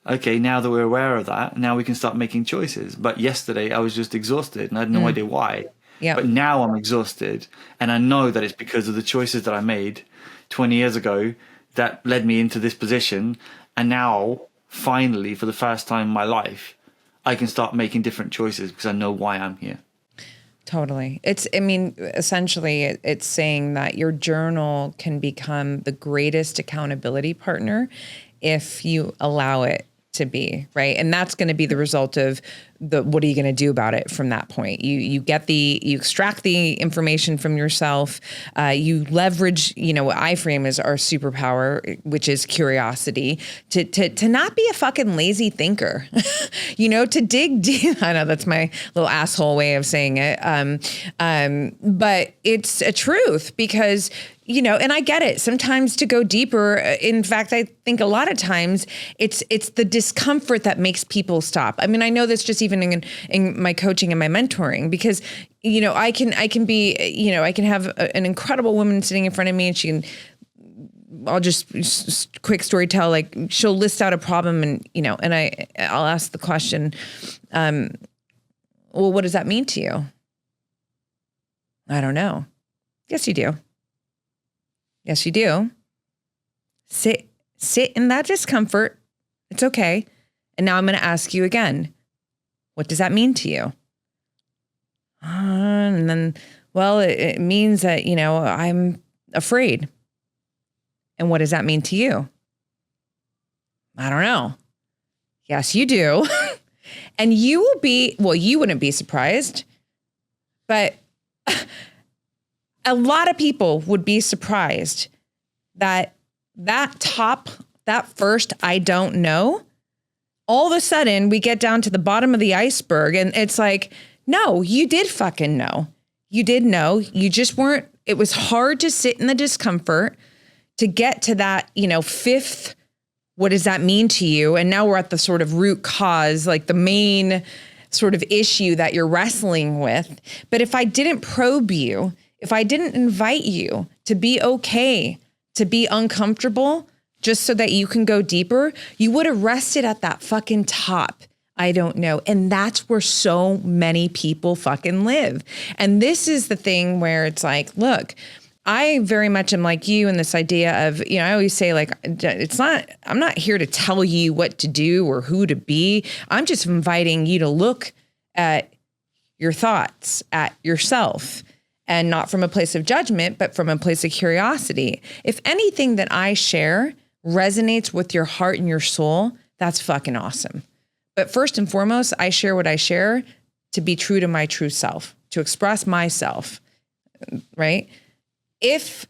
okay, now that we're aware of that, now we can start making choices. But yesterday I was just exhausted and I had no idea why. Yeah. But now I'm exhausted, and I know that it's because of the choices that I made 20 years ago that led me into this position. And now, finally, for the first time in my life, I can start making different choices because I know why I'm here. Totally. Essentially, it's saying that your journal can become the greatest accountability partner if you allow it to be, right? And that's going to be the result of what are you going to do about it from that point? You extract the information from yourself, you leverage, what I frame as our superpower, which is curiosity, to not be a fucking lazy thinker, to dig deep. I know that's my little asshole way of saying it. But it's a truth because, and I get it. Sometimes to go deeper, in fact, I think a lot of times it's the discomfort that makes people stop. I mean, I know this just even in my coaching and my mentoring, because, I can be, I can have an incredible woman sitting in front of me and I'll just quick story tell, like she'll list out a problem and, and I'll ask the question, well, what does that mean to you? I don't know. Yes, you do. Yes, you do. Sit in that discomfort. It's okay. And now I'm going to ask you again, what does that mean to you? And then, well, it means that, I'm afraid. And what does that mean to you? I don't know. Yes, you do. And you wouldn't be surprised, but a lot of people would be surprised that first, I don't know, all of a sudden we get down to the bottom of the iceberg and it's like, no, you did fucking know. You did know. You just weren't, it was hard to sit in the discomfort to get to that, fifth, what does that mean to you? And now we're at the sort of root cause, like the main sort of issue that you're wrestling with. But if I didn't probe you, if I didn't invite you to be okay, to be uncomfortable, just so that you can go deeper, you would have rested at that fucking top. I don't know. And that's where so many people fucking live. And this is the thing where it's like, look, I very much am like you in this idea of, I always say like, I'm not here to tell you what to do or who to be. I'm just inviting you to look at your thoughts, at yourself, and not from a place of judgment, but from a place of curiosity. If anything that I share resonates with your heart and your soul, that's fucking awesome. But first and foremost, I share what I share to be true to my true self, to express myself, right? If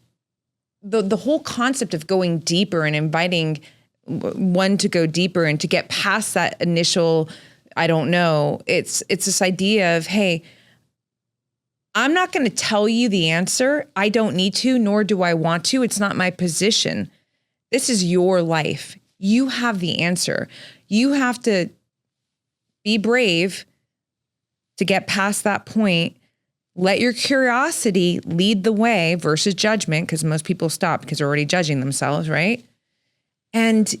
the whole concept of going deeper and inviting one to go deeper and to get past that initial, I don't know, it's this idea of, hey, I'm not going to tell you the answer. I don't need to, nor do I want to. It's not my position. This is your life. You have the answer. You have to be brave to get past that point. Let your curiosity lead the way versus judgment, because most people stop because they're already judging themselves, right? And,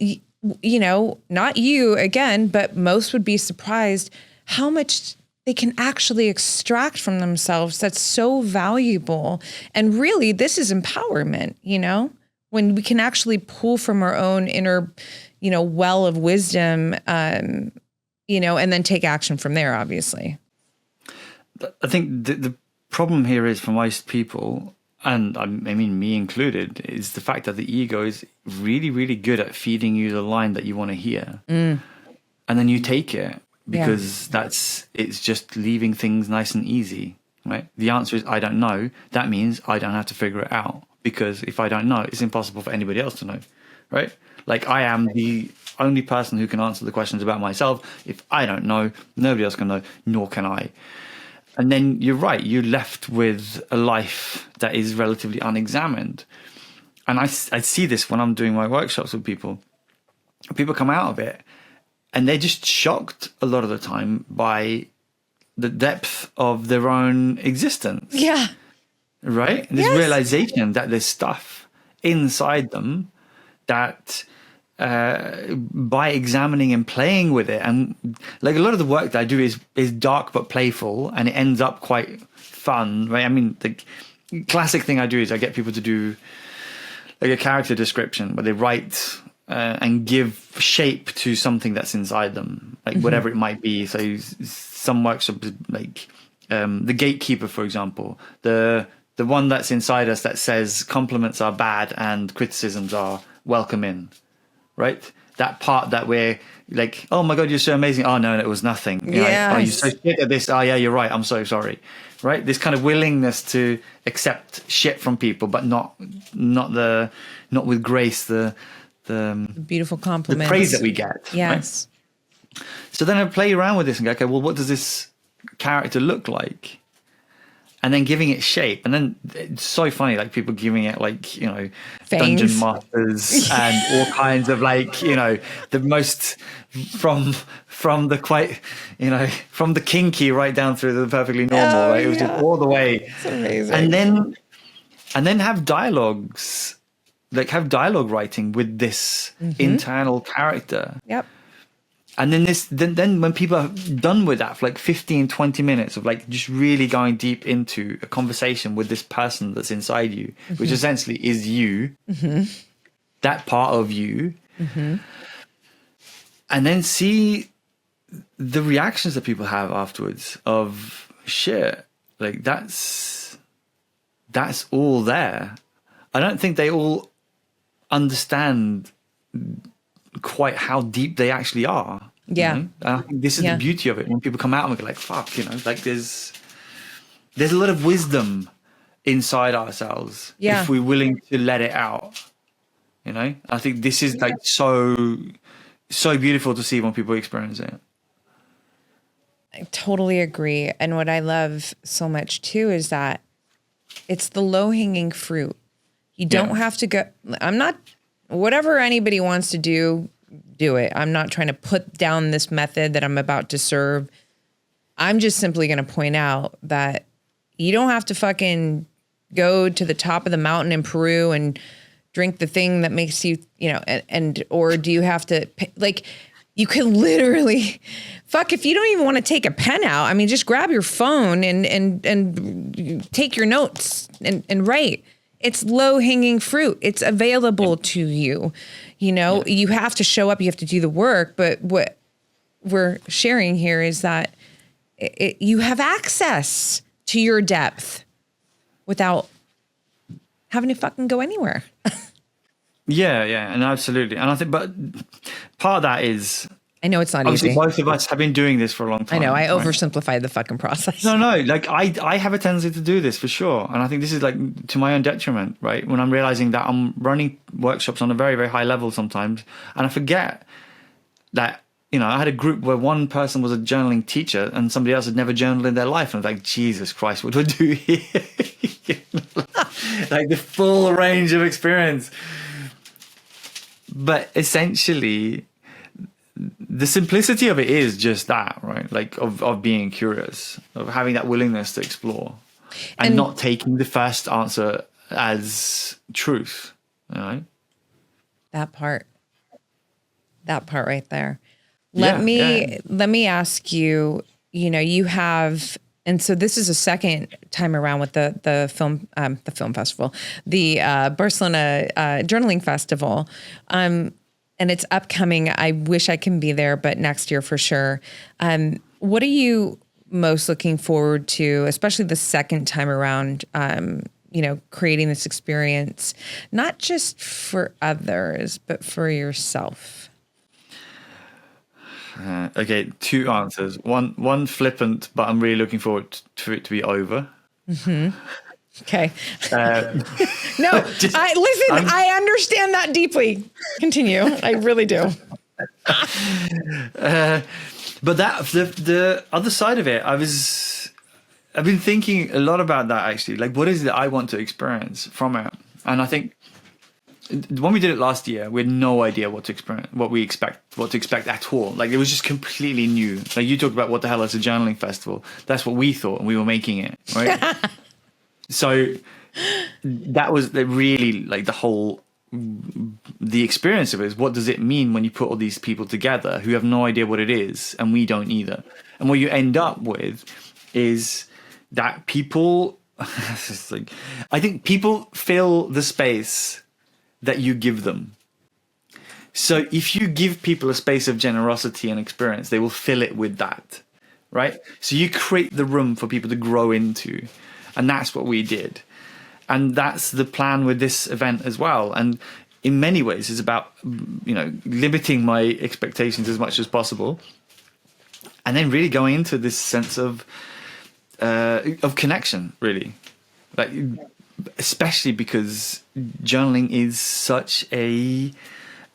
not you again, but most would be surprised how much they can actually extract from themselves that's so valuable. And really, this is empowerment, when we can actually pull from our own inner, well of wisdom, and then take action from there, obviously. I think the problem here is for most people, and I mean me included, is the fact that the ego is really, really good at feeding you the line that you want to hear. And then you take it because it's just leaving things nice and easy, right? The answer is, I don't know. That means I don't have to figure it out, because if I don't know, it's impossible for anybody else to know, right? Like I am the only person who can answer the questions about myself. If I don't know, nobody else can know, nor can I. And then you're right, you're left with a life that is relatively unexamined. And I see this when I'm doing my workshops with people. People come out of it and they're just shocked a lot of the time by the depth of their own existence. Yeah. Right? This realization that there's stuff inside them that by examining and playing with it. And like a lot of the work that I do is dark but playful, and it ends up quite fun, right? I mean, the classic thing I do is I get people to do like a character description where they write and give shape to something that's inside them, like whatever it might be. So some workshops, like the gatekeeper, for example, the one that's inside us that says compliments are bad and criticisms are welcome in, right? That part that we're like, oh my God, you're so amazing. Oh no, it was nothing. Yeah. Oh, you're so shit at this. Oh yeah, you're right. I'm so sorry. Right? This kind of willingness to accept shit from people, but not with grace, the beautiful compliments, the praise that we get. Yes. Right? So then I play around with this and go, okay, well, what does this character look like? And then giving it shape. And then it's so funny, like people giving it like, you know, Fangs. dungeon masters and all kinds of like, you know, the most from the quite, you know, from the kinky right down through the perfectly normal, right? It was just all the way. It's amazing. And then have dialogues, like have dialogue writing with this internal character. Yep. And then when people are done with that for like 15, 20 minutes of like just really going deep into a conversation with this person that's inside you, which essentially is you, that part of you, and then see the reactions that people have afterwards of shit, like that's all there. I don't think they all understand quite how deep they actually are. Yeah. You know? And I think this is the beauty of it. When people come out and go like, fuck, you know, like there's a lot of wisdom inside ourselves if we're willing to let it out. You know, I think this is like so beautiful to see when people experience it. I totally agree. And what I love so much too is that it's the low-hanging fruit. You don't have to go, whatever anybody wants to do it. I'm not trying to put down this method that I'm about to serve. I'm just simply going to point out that you don't have to fucking go to the top of the mountain in Peru and drink the thing that makes you, you know, or do you have to, like, you can literally, if you don't even want to take a pen out, I mean, just grab your phone and take your notes and write. It's low hanging fruit. It's available to you. You know, you have to show up, you have to do the work. But what we're sharing here is that you have access to your depth without having to fucking go anywhere. Yeah, and absolutely. And I think, but part of that is, I know it's not obviously easy. Both of us have been doing this for a long time. I know. I right? oversimplified the fucking process. No, like I have a tendency to do this for sure. And I think this is like to my own detriment, right? When I'm realizing that I'm running workshops on a very, very high level sometimes. And I forget that, you know, I had a group where one person was a journaling teacher and somebody else had never journaled in their life. And I was like, Jesus Christ, what do I do here? Like the full range of experience. But essentially, the simplicity of it is just that, right? Like of being curious, of having that willingness to explore and not taking the first answer as truth, right? That part right there. Let me ask you, you know, you have, and so this is a second time around with the film festival, the Barcelona Journaling Festival. And it's upcoming. I wish I can be there, but next year for sure. What are you most looking forward to, especially the second time around, you know, creating this experience, not just for others, but for yourself? Okay, two answers. One flippant, but I'm really looking forward to it to be over. Mm-hmm. Okay. No, I understand that deeply. Continue. I really do. But that the other side of it, I've been thinking a lot about that actually. Like, what is it I want to experience from it? And I think when we did it last year, we had no idea what to expect at all. Like, it was just completely new. Like, you talked about what the hell is a journaling festival. That's what we thought, and we were making it, right? So that was really like the whole the experience of it is, what does it mean when you put all these people together who have no idea what it is, and we don't either. And what you end up with is that people, I think people fill the space that you give them. So if you give people a space of generosity and experience, they will fill it with that, right? So you create the room for people to grow into. And that's what we did. And that's the plan with this event as well. And in many ways, it's about, limiting my expectations as much as possible. And then really going into this sense of connection, really. Like, especially because journaling is such a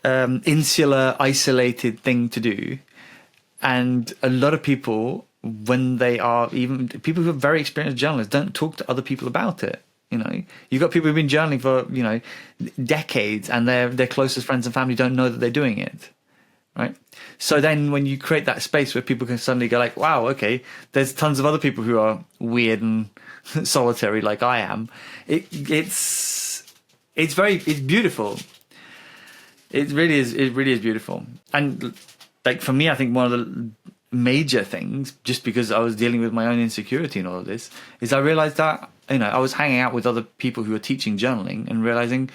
insular, isolated thing to do. And a lot of people, when they are even people who are very experienced journalists, don't talk to other people about it. You've got people who've been journaling for, decades, and their closest friends and family don't know that they're doing it. Right. So then when you create that space where people can suddenly go like, wow, okay, there's tons of other people who are weird and solitary like I am. It's beautiful. It really is beautiful. And like for me, I think one of the major things, just because I was dealing with my own insecurity and all of this, is I realized that, I was hanging out with other people who were teaching journaling and realizing,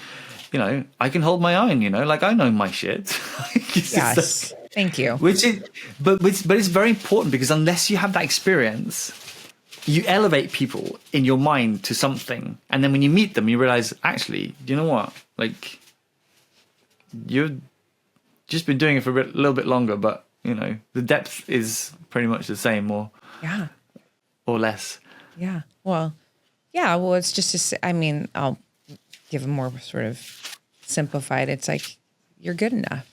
I can hold my own, like I know my shit. Yes. Thank you. But it's very important, because unless you have that experience, you elevate people in your mind to something. And then when you meet them, you realize, actually, you know what? Like, you've just been doing it for a little bit longer, but, the depth is pretty much the same or less. Yeah. Well, it's just, I'll give a more sort of simplified. It's like, you're good enough.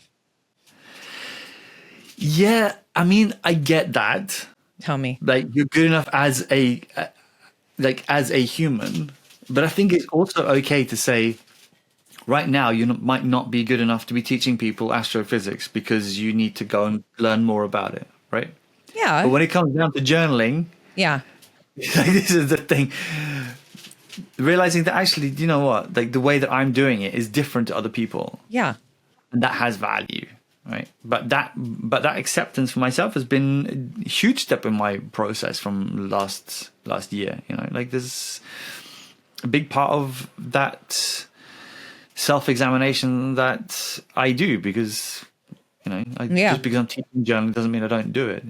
Yeah. I get that. Tell me. Like, you're good enough as a human, but I think it's also okay to say, right now, you might not be good enough to be teaching people astrophysics because you need to go and learn more about it, right? Yeah. But when it comes down to journaling, this is the thing. Realizing that actually, you know what? Like, the way that I'm doing it is different to other people. Yeah. And that has value, right? But that acceptance for myself has been a huge step in my process from last year. Like, there's a big part of that self-examination that I do, because just because I'm teaching journaling doesn't mean I don't do it.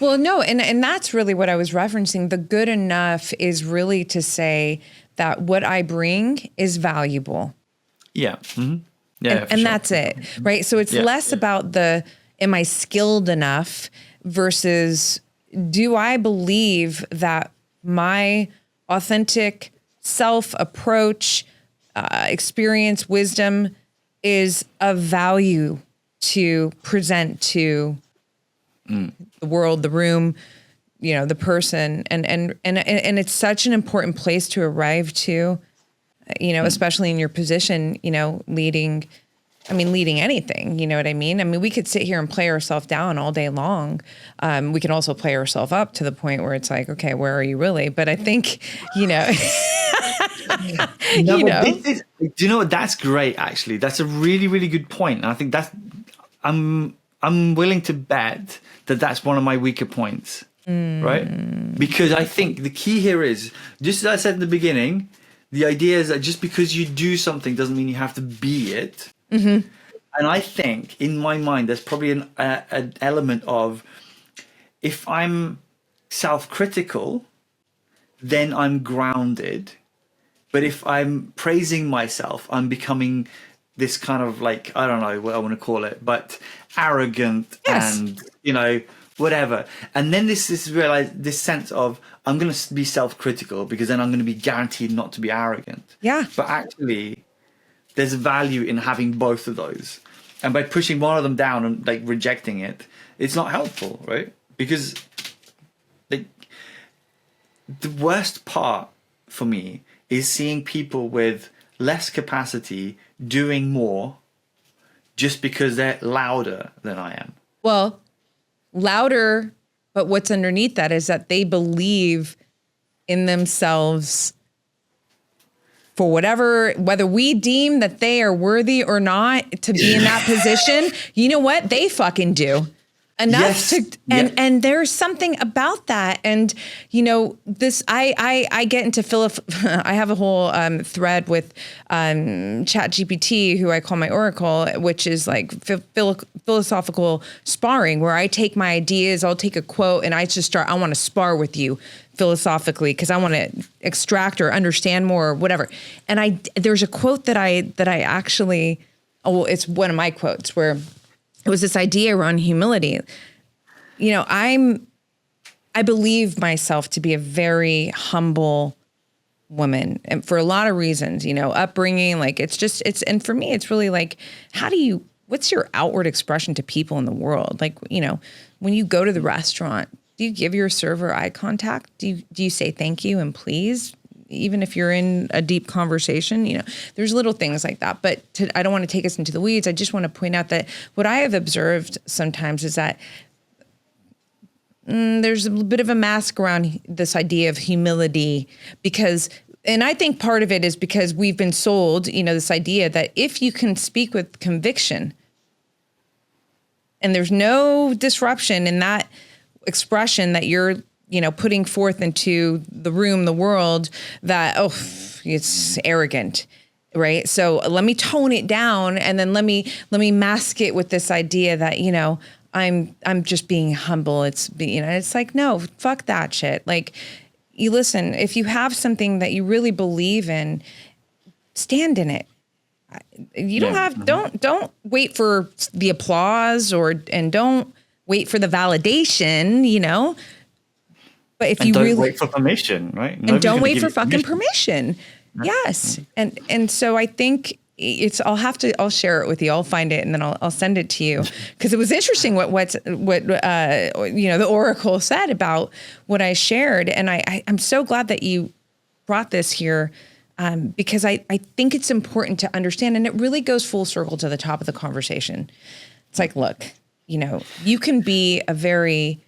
Well, no, and that's really what I was referencing. The good enough is really to say that what I bring is valuable. Yeah. Mm-hmm. Yeah. And that's it, right? So it's less about am I skilled enough versus do I believe that my authentic self approach, experience, wisdom is of value to present to the world, the room, the person, and it's such an important place to arrive to, especially in your position, leading anything, you know what I mean? We could sit here and play ourselves down all day long. We can also play ourselves up to the point where it's like, okay, where are you really? But I think, do you know what? That's great, actually. That's a really, really good point. And I think I'm willing to bet that that's one of my weaker points, right? Because I think the key here is, just as I said in the beginning, the idea is that just because you do something doesn't mean you have to be it. Mm-hmm. And I think in my mind, there's probably an element of, if I'm self-critical, then I'm grounded. But if I'm praising myself, I'm becoming this kind of like, I don't know what I want to call it, but arrogant and, whatever. And then this sense of, I'm going to be self-critical because then I'm going to be guaranteed not to be arrogant. Yeah. But actually, there's value in having both of those. And by pushing one of them down and like rejecting it, it's not helpful, right? Because like, the worst part for me is seeing people with less capacity doing more just because they're louder than I am. Well, louder, but what's underneath that is that they believe in themselves for whatever, whether we deem that they are worthy or not to be in that position, you know what? They fucking do. Enough and there's something about that. And, you know, this, I get into I have a whole thread with ChatGPT, who I call my oracle, which is like philosophical sparring, where I take my ideas, I'll take a quote and I want to spar with you philosophically, because I want to extract or understand more or whatever. And there's a quote that I actually, it's one of my quotes, where it was this idea around humility. You know, I believe myself to be a very humble woman, and for a lot of reasons, you know, upbringing, like and for me, it's really like, what's your outward expression to people in the world? Like, you know, when you go to the restaurant, do you give your server eye contact? Do you say thank you and please? Even if you're in a deep conversation, you know, there's little things like that. But I don't want to take us into the weeds. I just want to point out that what I have observed sometimes is that there's a bit of a mask around this idea of humility, and I think part of it is because we've been sold, you know, this idea that if you can speak with conviction and there's no disruption in that expression that you're, you know, putting forth into the room, the world, that, it's arrogant, right? So let me tone it down, and then let me mask it with this idea that, you know, I'm just being humble. It's like, no, fuck that shit. Like, you listen, if you have something that you really believe in, stand in it. You don't wait for the applause and don't wait for the validation, you know. But if you don't really wait for permission, right? And don't wait for fucking permission. Yes. And so I think I'll share it with you. I'll find it and then I'll send it to you, because it was interesting what you know, the oracle said about what I shared. And I'm so glad that you brought this here, because I think it's important to understand, and it really goes full circle to the top of the conversation. It's like, look, you know, you can be a very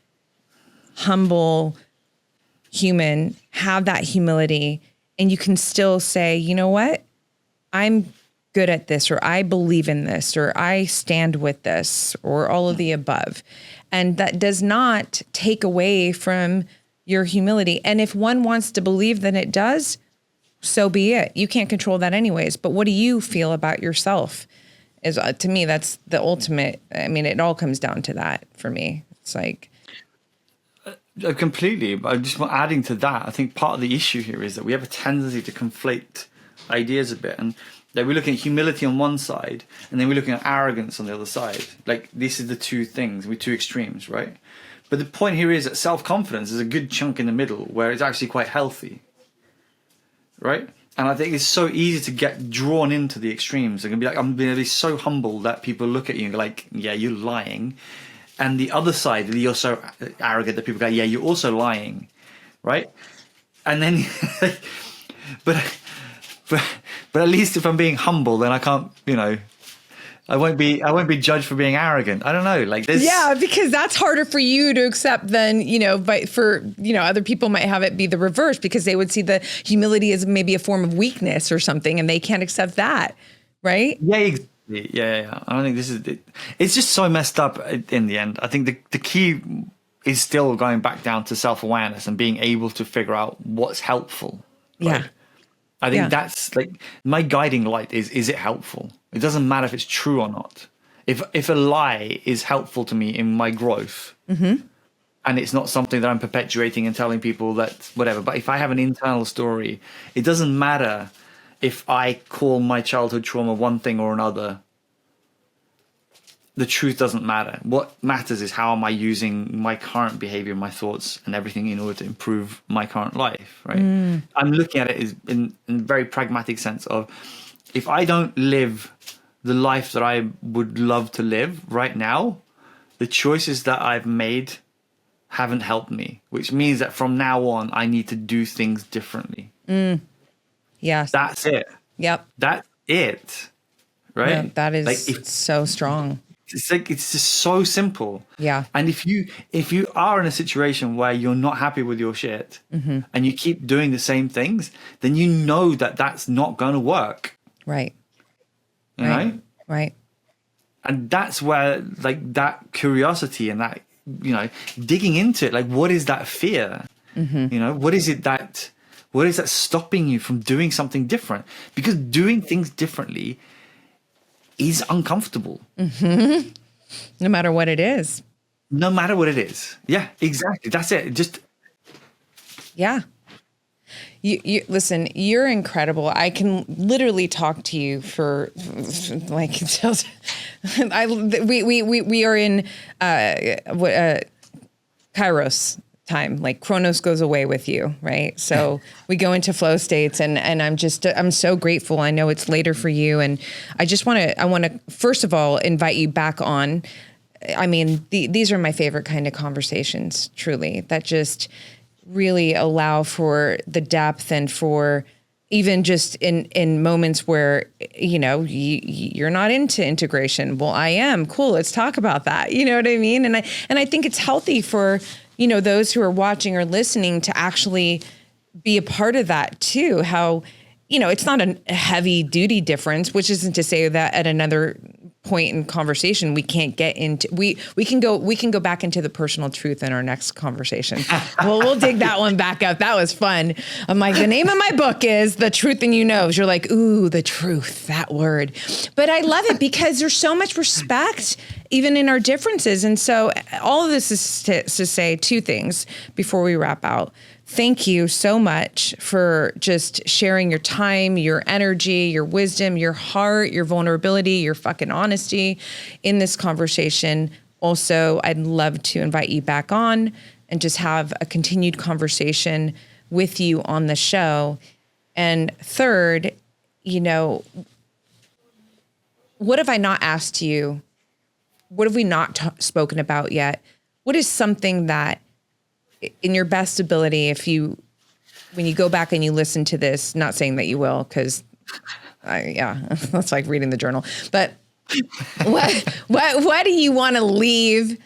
humble human, have that humility, and you can still say, you know what, I'm good at this, or I believe in this, or I stand with this, or all of the above. And that does not take away from your humility. And if one wants to believe that it does, so be it. You can't control that anyways. But what do you feel about yourself? To me, that's the ultimate. I mean, it all comes down to that for me. It's like, completely. But just adding to that, I think part of the issue here is that we have a tendency to conflate ideas a bit, and that we're looking at humility on one side, and then we're looking at arrogance on the other side. Like, this is the two things, we're two extremes, right? But the point here is that self-confidence is a good chunk in the middle, where it's actually quite healthy, right? And I think it's so easy to get drawn into the extremes. They're gonna be like, I'm gonna be so humble that people look at you and go like, yeah, you're lying. And the other side, you're so arrogant that people go, yeah, you're also lying, right? And then, but at least if I'm being humble, then I can't, you know, I won't be judged for being arrogant. I don't know, like this. Yeah, because that's harder for you to accept than, you know, but for, you know, other people might have it be the reverse, because they would see the humility as maybe a form of weakness or something, and they can't accept that, right? Yeah, exactly. Yeah. I don't think this is it. It's just so messed up in the end. I think the key is still going back down to self-awareness and being able to figure out what's helpful. Right? Yeah. I think that's like my guiding light is it helpful? It doesn't matter if it's true or not. If a lie is helpful to me in my growth, and it's not something that I'm perpetuating and telling people that whatever, but if I have an internal story, it doesn't matter if I call my childhood trauma one thing or another. The truth doesn't matter. What matters is how am I using my current behavior, my thoughts and everything in order to improve my current life, right? I'm looking at it as in a very pragmatic sense of, if I don't live the life that I would love to live right now, the choices that I've made haven't helped me, which means that from now on, I need to do things differently. Yes. That's it. Yep. That's it. Right? Yeah, that is like so strong. It's like, it's just so simple. Yeah. And if you are in a situation where you're not happy with your shit and you keep doing the same things, then you know that that's not going to work. Right. You know? Right. And that's where, like, that curiosity and that, you know, digging into it, like, what is that fear? You know, what is that stopping you from doing something different? Because doing things differently is uncomfortable. No matter what it is. No matter what it is. Yeah, exactly. That's it. Just, yeah. You listen, you're incredible. I can literally talk to you for like we are in Kairos time. Like Chronos goes away with you, right? So we go into flow states, and I'm so grateful. I know it's later for you, and I want to first of all invite you back on. I mean, these are my favorite kind of conversations, truly, that just really allow for the depth and for even just in moments where, you know, you're not into integration. Well, I am. Cool. Let's talk about that. You know what I mean? And I think it's healthy for, you know, those who are watching or listening to actually be a part of that too. How, you know, it's not a heavy duty difference, which isn't to say that at another point in conversation we can't get into, we can go back into the personal truth in our next conversation. We'll dig that one back up. That was fun. I'm like, the name of my book is The Truth in You Knows. You're like, ooh, the truth, that word. But I love it because there's so much respect even in our differences. And so all of this is to say two things before we wrap out. Thank you so much for just sharing your time, your energy, your wisdom, your heart, your vulnerability, your fucking honesty in this conversation. Also, I'd love to invite you back on and just have a continued conversation with you on the show. And third, you know, what have I not asked you? What have we not spoken about yet? What is something that, in your best ability, when you go back and you listen to this, not saying that you will, because that's like reading the journal, but what do you want to leave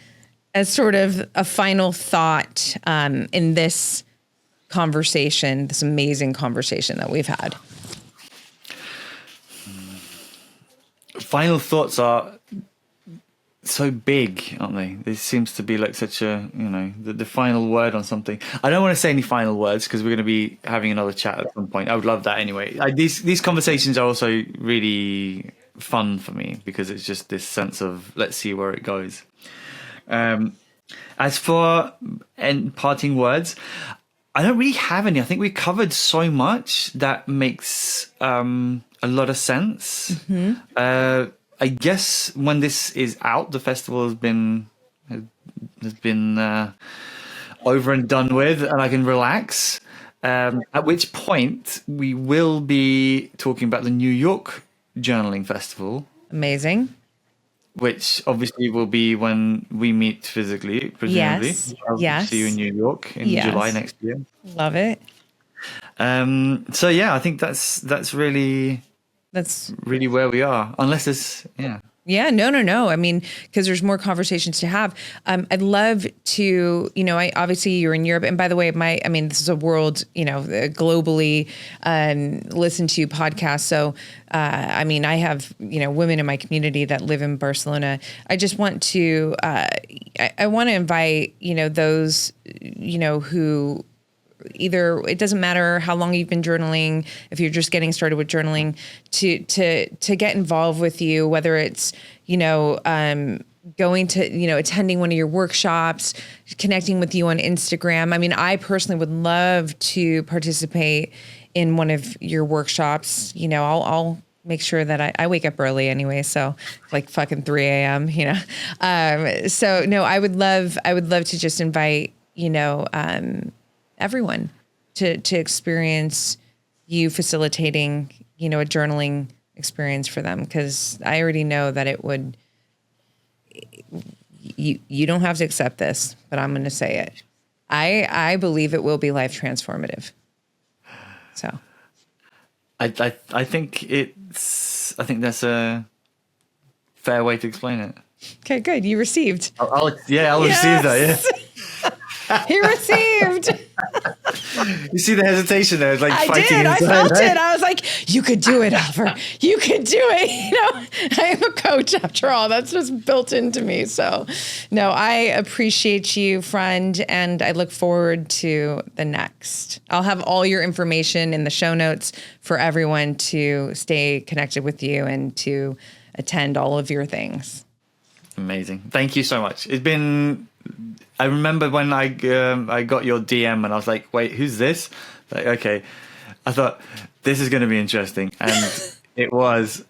as sort of a final thought in this conversation, this amazing conversation that we've had? Final thoughts are so big, aren't they? This seems to be like such a, you know, the final word on something. I don't want to say any final words because we're going to be having another chat at some point. I would love that anyway. These conversations are also really fun for me because it's just this sense of let's see where it goes. As for parting words, I don't really have any. I think we covered so much that makes a lot of sense. I guess when this is out, the festival has been over and done with, and I can relax. At which point we will be talking about the New York Journaling Festival. Amazing. Which obviously will be when we meet physically, presumably. Yes. I'll see you in New York in July next year. Love it. So yeah, I think that's really where we are. Unless it's Yeah, no. I mean, because there's more conversations to have. I'd love to, you know, obviously you're in Europe. And by the way, this is a world, you know, globally listened to podcast. So, I have, you know, women in my community that live in Barcelona. I just want to, I want to invite, you know, those, you know, who either, it doesn't matter how long you've been journaling, if you're just getting started with journaling, to get involved with you, whether it's, you know, going to, you know, attending one of your workshops, connecting with you on Instagram. I mean, I personally would love to participate in one of your workshops. You know, I'll make sure that I wake up early anyway. So like fucking 3 a.m., you know? So no, I would love to just invite, you know, everyone to experience you facilitating, you know, a journaling experience for them. Cause I already know that it would, you don't have to accept this, but I'm going to say it. I believe it will be life transformative. So I think that's a fair way to explain it. Okay, good. You received. I'll receive that. Yeah. He received. You see the hesitation there? It's like I fighting did. I inside, felt right? it. I was like, you could do it, Oliver. You could do it. You know, I am a coach after all. That's just built into me. So, no, I appreciate you, friend. And I look forward to the next. I'll have all your information in the show notes for everyone to stay connected with you and to attend all of your things. Amazing. Thank you so much. It's been... I remember when I got your DM and I was like, wait, who's this? Like, okay. I thought, this is going to be interesting. And it was.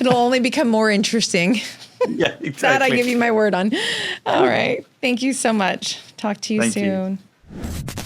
It'll only become more interesting. Yeah, exactly. That I give you my word on. All right. Thank you so much. Talk to you Thank soon. you.